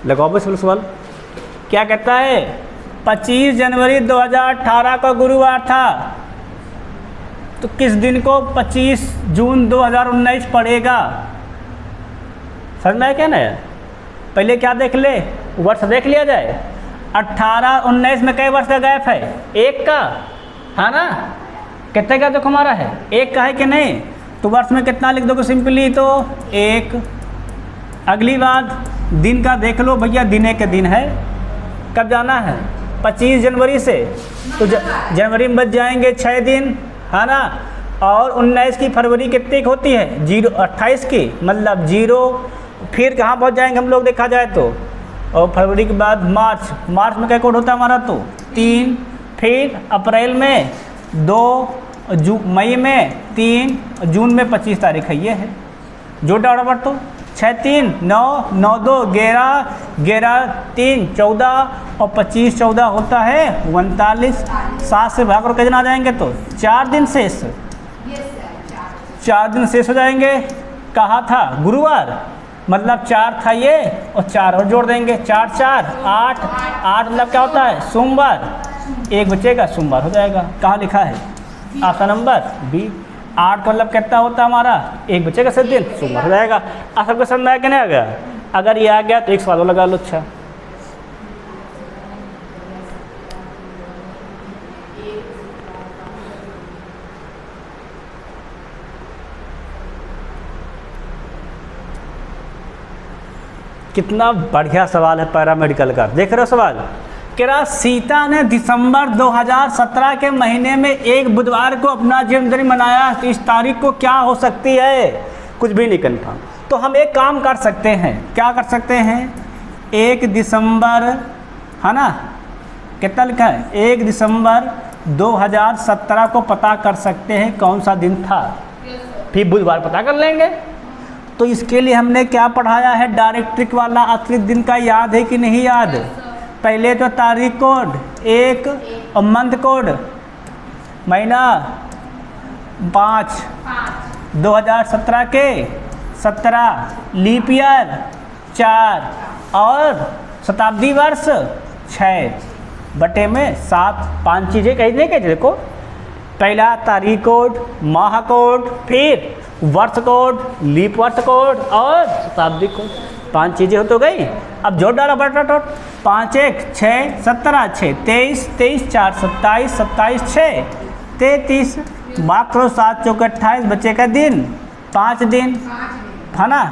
Speaker 1: लगाओ बस सवाल। क्या कहता है? 25 जनवरी 2018 का गुरुवार था, तो किस दिन को 25 जून 2019 पड़ेगा? समझ में आया क्या ना? पहले क्या देख ले, वर्ष देख लिया जाए। 18 19 में कई वर्ष का गैप है? 1 का, है ना? कितने का देखो हमारा है? 1 का है कि नहीं? तो वर्ष में कितना लिख दोगे सिंपली? तो 1। अगली बात दिन का देख लो भैया, दिन के दिन है। कब जाना है? 25 जनवरी से, तो जनवरी में बच जाएंगे 6 दिन, है ना। और 19 की फरवरी कितने की होती है? 28 की, मतलब 0। फिर कहाँ पहुँच जाएंगे हम लोग देखा जाए तो? और फरवरी के बाद मार्च में क्या कोड होता है हमारा? तो 3। फिर अप्रैल में 2, मई में 3, जून में 25 तारीख है, ये है। जो बराबर तो 6 3 9 9 2 11 11 3 14 और 25 14 होता है 39। 7 से भाग और कितना आ जाएंगे? तो 4 दिन शेष, 4 दिन शेष हो जाएंगे। कहा था? गुरुवार, मतलब 4 था ये, और 4 और जोड़ देंगे। 4 4 8 8 मतलब क्या होता है? सोमवार। 1 बचेगा, सोमवार हो जाएगा। कहाँ लिखा है? Option number B. 8 का मतलब कितना होता है हमारा? 1 बचेगा, 7 दिन, सोमवार हो जाएगा। आप सबको समझ में आया कि नहीं आ गया? अगर ये आ गया तो एक सवाल और लगा लो। अच्छा, कितना बढ़िया सवाल है पैरामेडिकल का। देख रहे हो सवाल? कह रहा सीता ने दिसंबर 2017 के महीने में एक बुधवार को अपना जन्मदिन मनाया, तो इस तारीख को क्या हो सकती है? कुछ भी नहीं कन्फर्म। तो हम एक काम कर सकते हैं, क्या कर सकते हैं? 1 दिसंबर, है ना, कितना लिखा है? 1 दिसंबर 2017 को पता कर सकते हैं कौन सा दिन था, फिर बुधवार पता कर लेंगे। तो इसके लिए हमने क्या पढ़ाया है? डायरेक्ट्रिक वाला अतिरिक्त दिन का याद है कि नहीं याद? पहले तो तारीख कोड 1 और मंथ कोड महीना 5 2017 के 17, लीप ईयर 4 और शताब्दी वर्ष 6 बटे में 7। 5 चीज़ें कही नहीं कही? देखो, पहला तारीख कोड, माह कोड, फिर वर्ष कोड, लीप वर्ष कोड और शताब्दी कोड। 5 चीज़ें हो तो गई। अब जोड़ डालो बटाटोट। 5 1 6 17 6 23 23 4 27 27 6 33, मात्र 7 चौके 28 बच्चे का दिन 5 दिन, है ना।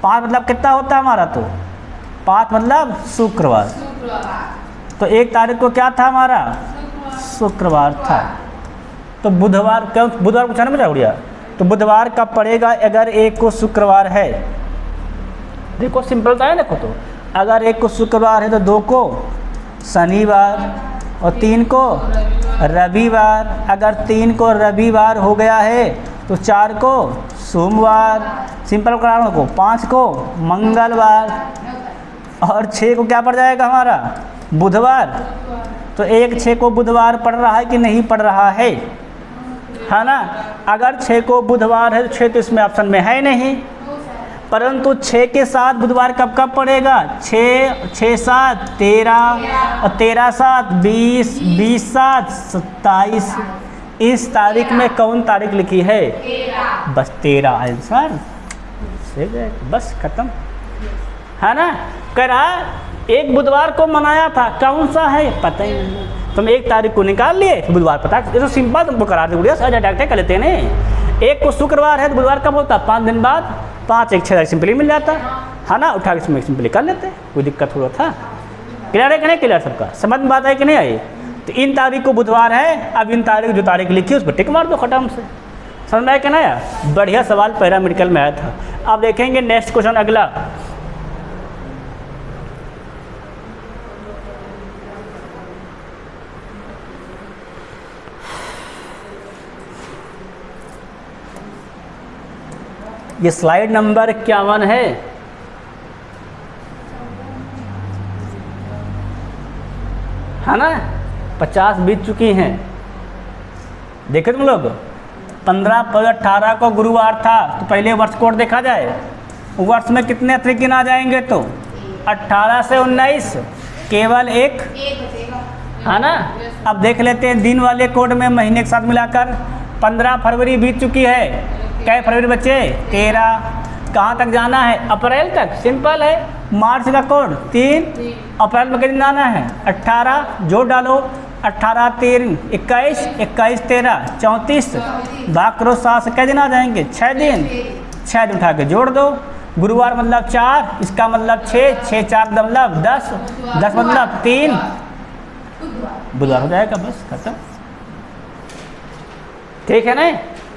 Speaker 1: 5 मतलब कितना होता है हमारा? तो 5 मतलब शुक्रवार। तो 1 तारीख को क्या था हमारा? शुक्रवार था। तो बुधवार, क्यों बुधवार पूछा ना मुझे उड़िया? तो बुधवार कब पड़ेगा? अगर 1 को शुक्रवार है, देखो सिंपल था है। देखो, तो अगर 1 को शुक्रवार है तो 2 को शनिवार और 3 को रविवार। अगर 3 को रविवार हो गया है तो 4 को सोमवार, सिंपल करा को 5 को मंगलवार और 6 को क्या पड़ जाएगा हमारा? बुधवार। तो 1 6 को बुधवार पड़ रहा है कि नहीं पड़ रहा है? है ना। अगर 6 को बुधवार है तो 6 तो इसमें ऑप्शन में है नहीं, परंतु 6 के साथ बुधवार कब कब पड़ेगा? 6 6 7 13 और 13 7 20 20 7 27। इस तारीख में कौन तारीख लिखी है? बस 13 आंसर, बस खत्म, है ना। कह रहा 1 बुधवार को मनाया था, कौन सा है पता ही नहीं। तुम 1 तारीख को निकाल लिए, बुधवार पता, ये तो सिंपल तुमको करा दे गुड़िया, सहज डायरेक्ट कर लेते हैं ना। 1 को शुक्रवार है तो बुधवार कब होता? 5 दिन बाद। 5 1 6 सिंपली मिल जाता है ना। उठा के इसमें सिंपली कर लेते, कोई दिक्कत थोड़ा था। क्लियर है कि नहीं? क्लियर सबका समझ में बात है कि नहीं आई? तो इन तारीख को बुधवार है, अब इन तारीख जो तारीख लिखी है उस पर टिक मार दो खत्म से। समझ में आया कि नहीं? बढ़िया सवाल पैरामेडिकल में आया था। अब देखेंगे नेक्स्ट क्वेश्चन अगला। ये स्लाइड नंबर 51 है ना। 50 बीत चुकी हैं। देखे तुम लोग, 15 18 को गुरुवार था, तो पहले वर्ष कोड देखा जाए। वर्ष में कितने अतिरिक्त दिन आ जाएंगे? तो 18 से 19 केवल 1, है ना। अब देख लेते हैं दिन वाले कोड में महीने के साथ मिलाकर। 15 फरवरी बीत चुकी है, क्या फरवरी बच्चे? 13। कहाँ तक जाना है? अप्रैल तक, सिंपल है। मार्च का कोड 3, अप्रैल में कितने दिन आना है? 18। जोड़ डालो, 18 3 21, 21 13 34, भाग करो 7 से कै दिन आ जाएंगे? 6 दिन। 6 दिन उठा के जोड़ दो। गुरुवार मतलब 4, इसका मतलब 6, 6 4 मतलब 10, 10 मतलब 3, बुधवार हो जाएगा, बस खत्म। ठीक है ना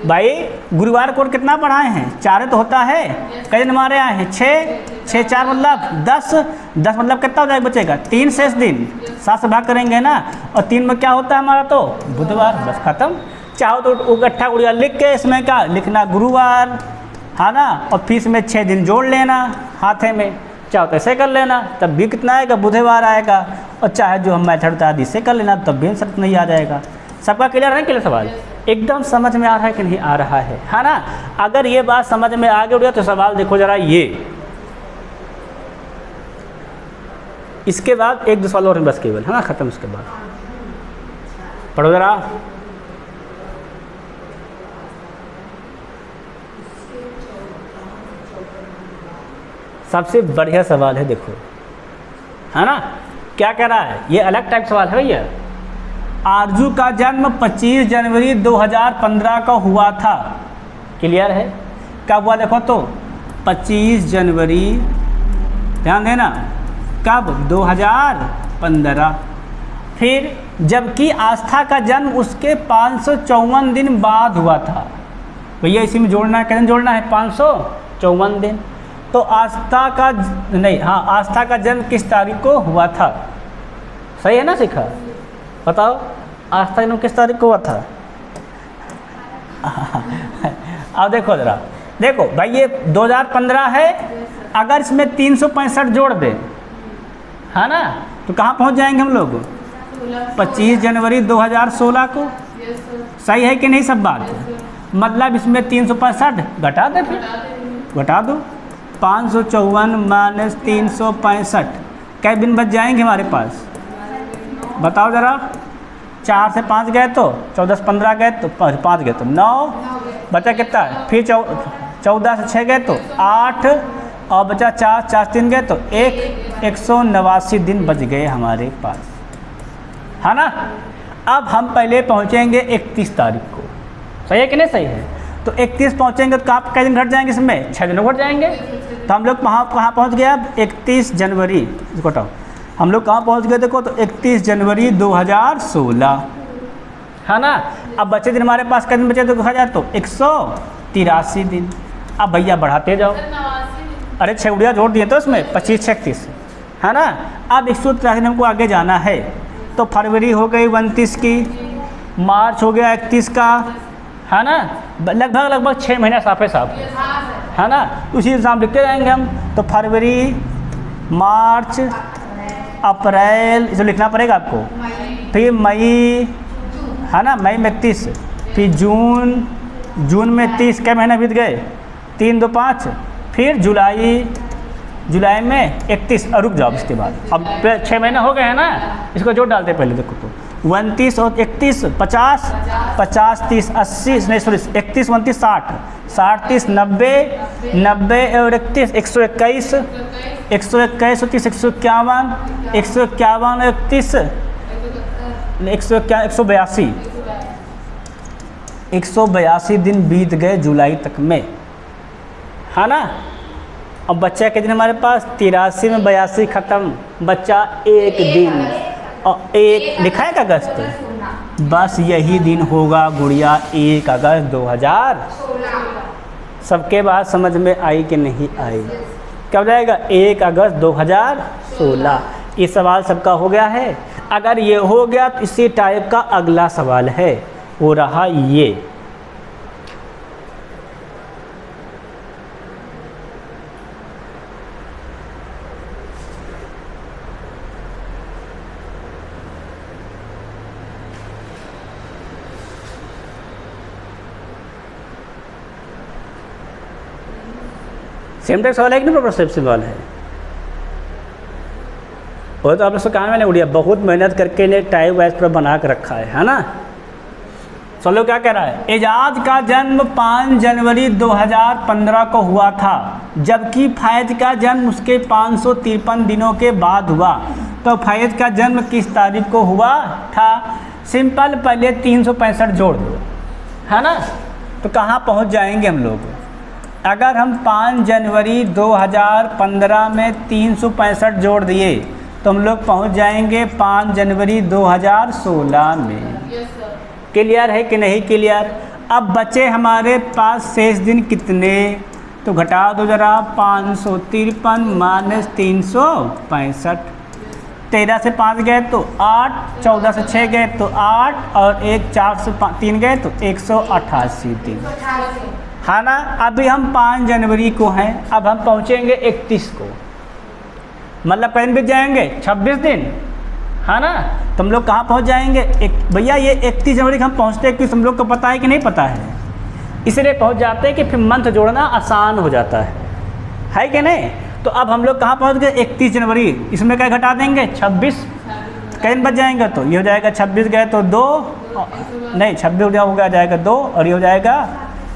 Speaker 1: भाई? गुरुवार को कितना पढ़ाए हैं? 4 तो होता है, कई दिन हमारे आए हैं? 6, 6 4 मतलब 10, 10 मतलब कितना हो जाएगा बचेगा? 3 शेष दिन, 7 से भाग करेंगे ना, और 3 में क्या होता है हमारा? तो बुधवार, बस खत्म। चाहो तो इकट्ठा गुड़िया लिख के इसमें क्या लिखना? गुरुवार, है ना, और फिर इसमें 6 दिन जोड़ लेना हाथे में, चाहो तो ऐसे कर लेना, तब भी कितना आएगा? बुधवार आएगा। और चाहे जो हम मेथड बता दी इससे कर लेना, तब भी सब नहीं आ जाएगा। सबका क्लियर है? क्लियर सवाल एकदम समझ में आ रहा है कि नहीं आ रहा है ना? अगर ये बात समझ में आ गई तो सवाल देखो जरा ये, इसके बाद 1 2 सवाल और बस केवल, है ना, खत्म। इसके बाद पढ़ो जरा। सबसे बढ़िया सवाल है, देखो, है ना, क्या कह रहा है? ये अलग टाइप सवाल है भैया। आरजू का जन्म 25 जनवरी 2015 को हुआ था। क्लियर है? कब हुआ देखो तो? 25 जनवरी, ध्यान देना, कब? 2015। फिर जबकि आस्था का जन्म उसके 554 दिन बाद हुआ था। भैया इसी में जोड़ना है, कितने जोड़ना है? 554 दिन। तो आस्था का नहीं, हाँ, आस्था का जन्म किस तारीख को हुआ था? सही है ना? सीखा? बताओ, आस्था जन्म किस तारीख को हुआ था? अब देखो जरा, देखो भाई ये 2015 है, अगर इसमें 365 जोड़ दें, है ना, तो कहाँ पहुँच जाएंगे हम लोग? 25 जनवरी 2016 को। सही है कि नहीं सब बात? मतलब इसमें 365 घटा दे, फिर घटा दो। 554 माइनस 365, कै दिन बच जाएंगे हमारे पास? बताओ ज़रा। 4 से 5 गए तो 14 से 15 गए तो 5 गए तो 9, बचा कितना? फिर 14 से 6 गए तो 8, और बचा 4, 4 से 3 गए तो 189 दिन बच गए हमारे पास, है ना। अब हम पहले पहुँचेंगे 31 तारीख को। सही है कि नहीं? सही है। तो 31 पहुँचेंगे तो आप कै दिन घट जाएंगे? इसमें 6 दिन घट जाएंगे। तो हम लोग कहाँ पहुँच गए? अब 31 जनवरी, इसको हटाओ, हम लोग कहाँ पहुँच गए देखो तो 31 जनवरी 2016, है ना। अब बचे दिन हमारे पास, कितने बचे? तो देखा जाए तो 183 दिन। अब भैया बढ़ाते जाओ, अरे 6 उड़िया जोड़ दिए तो इसमें 25 36, है ना। अब 183 दिन हमको आगे जाना है, तो फरवरी हो गई 29 की, मार्च हो गया 31 का, है ना, लगभग 6 महीना साफे साफ, है ना। उसी हिसाब लिखते जाएंगे हम। तो फरवरी, मार्च, अप्रैल, इसे लिखना पड़ेगा आपको, फिर मई, है ना, मई में 30, फिर जून में 30, क्या महीना बीत गए? 3 2 5, फिर जुलाई में 31, और रुक जाओ इसके बाद। अब 6 महीने हो गए हैं ना, इसको जोड़ डालते पहले देखो तो 29 और 31 50, 50 30 80, नहीं सॉरी 31 29 60, 60 30 90, 90 और 31 121, 121 30 151, 151 31 182, 182 दिन बीत गए जुलाई तक में, है ना। अब बच्चा के दिन हमारे पास 83 में 82 ख़त्म, बच्चा 1 दिन, और 1 लिखा है अगस्त, बस यही दिन होगा गुड़िया 1 अगस्त 2016। सबके बात समझ में आई कि नहीं आई? कब जाएगा? 1 अगस्त 2016। ये सवाल सबका हो गया है। अगर ये हो गया तो इसी टाइप का अगला सवाल है, वो रहा ये। सेम टाइप सवाल है कि नहीं? प्रॉपर सेम सवाल है वो तो आप लोग कहा मैंने उड़िया बहुत मेहनत करके ने टाइप वाइज पर बना कर रखा है ना। चलो क्या कह रहा है? एजाज का जन्म 5 जनवरी 2015 को हुआ था, जबकि फैज का जन्म उसके 553 दिनों के बाद हुआ। तो फैज़ का जन्म किस तारीख को हुआ था? सिंपल, पहले 365 जोड़ दो, है ना। तो कहाँ पहुँच जाएंगे हम लोग? अगर हम 5 जनवरी 2015 में 365 जोड़ दिए तो हम लोग पहुँच जाएंगे 5 जनवरी 2016 में।
Speaker 2: Yes sir.
Speaker 1: क्लियर है कि नहीं क्लियर? अब बचे हमारे पास शेष दिन कितने? तो घटा दो ज़रा, 553 माइनस 365, 13 से 5 गए तो 8, 14 से 6 गए तो 8 और 1 4 से 3 गए तो 188 दिन, है ना। अभी हम 5 जनवरी को हैं, अब हम पहुँचेंगे 31 को, मतलब कहीं भी जाएंगे 26 दिन, है ना। तो हम लोग कहाँ पहुँच जाएंगे? भैया ये 31 जनवरी को हम पहुँचते हैं, क्योंकि हम लोग को पता है कि नहीं पता है, इसलिए पहुँच जाते हैं कि फिर मंथ जोड़ना आसान हो जाता है कि नहीं। तो अब हम लोग कहाँ पहुँच गए? 31 जनवरी, इसमें क्या घटा देंगे? 26, कहीं बच जाएंगे तो ये हो जाएगा 26 गए तो 2, नहीं 26 हो गया जाएगा 2 और ये हो जाएगा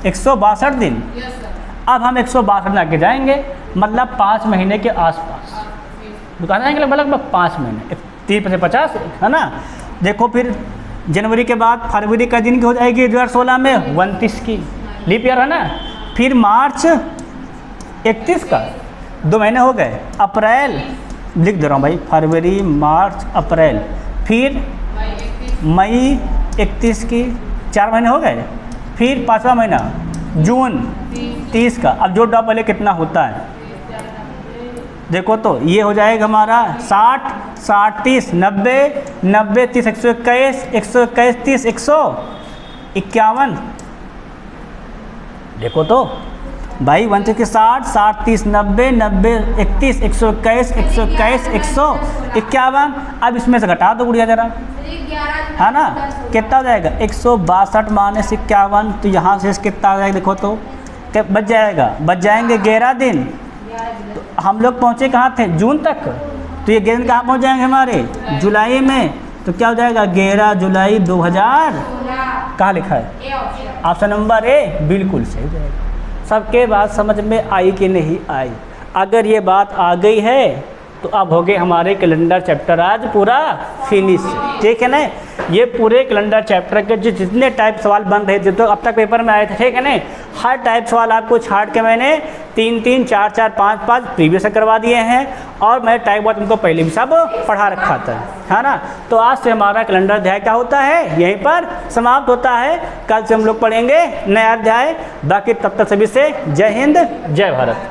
Speaker 1: 162 दिन।
Speaker 2: Yes sir.
Speaker 1: अब हम 162 में आके जाएंगे, मतलब 5 महीने के आसपास दुकान जाएंगे, लगभग 5 महीने, 30 से 50, है ना। देखो फिर जनवरी के बाद फरवरी का दिन की हो जाएगी 2016 में 29 की, लीप ईयर है ना। फिर मार्च 31 का, 2 महीने हो गए। अप्रैल लिख दे रहा हूँ भाई, फरवरी मार्च अप्रैल, फिर मई 31 की, 4 महीने हो गए। फिर 5वां महीना जून 30 का। अब जोड़ पहले कितना होता है देखो, तो ये हो जाएगा हमारा 60, 60, 30, 90, 90, 30, 121, 121, 30, 151। देखो तो भाई 1 के 60, 60, 30, 90, 90, 31, 121, 121, 151। अब इसमें से घटा दो गुड़िया जरा, है ना। कितना हो जाएगा? 162 माइनस 51, तो यहाँ से कितना आ जाएगा देखो तो, बच जाएंगे 11 दिन। तो हम लोग पहुँचे कहाँ थे? जून तक। तो ये 11 दिन कहाँ पहुँच जाएंगे हमारे? जुलाई में। तो क्या हो जाएगा? 11 जुलाई 2000, कहाँ लिखा है? ऑप्शन नंबर ए बिल्कुल सही जाएगा। सबके बात समझ में आई कि नहीं आई? अगर ये बात आ गई है तो अब हो गए हमारे कैलेंडर चैप्टर आज पूरा फिनिश, ठीक है ना। ये पूरे कैलेंडर चैप्टर के जितने टाइप सवाल बन रहे थे तो अब तक पेपर में आए थे, ठीक है ना। हर टाइप सवाल आपको छाट के मैंने 3 3, 4 4, 5 5 प्रीवियस करवा दिए हैं, और मैं टाइप वाइज उनको पहले भी सब पढ़ा रखा था, है ना। तो आज से हमारा कैलेंडर अध्याय क्या होता है, यहीं पर समाप्त होता है। कल से हम लोग पढ़ेंगे नया अध्याय। बाकी तब तक सभी से जय हिंद, जय भारत।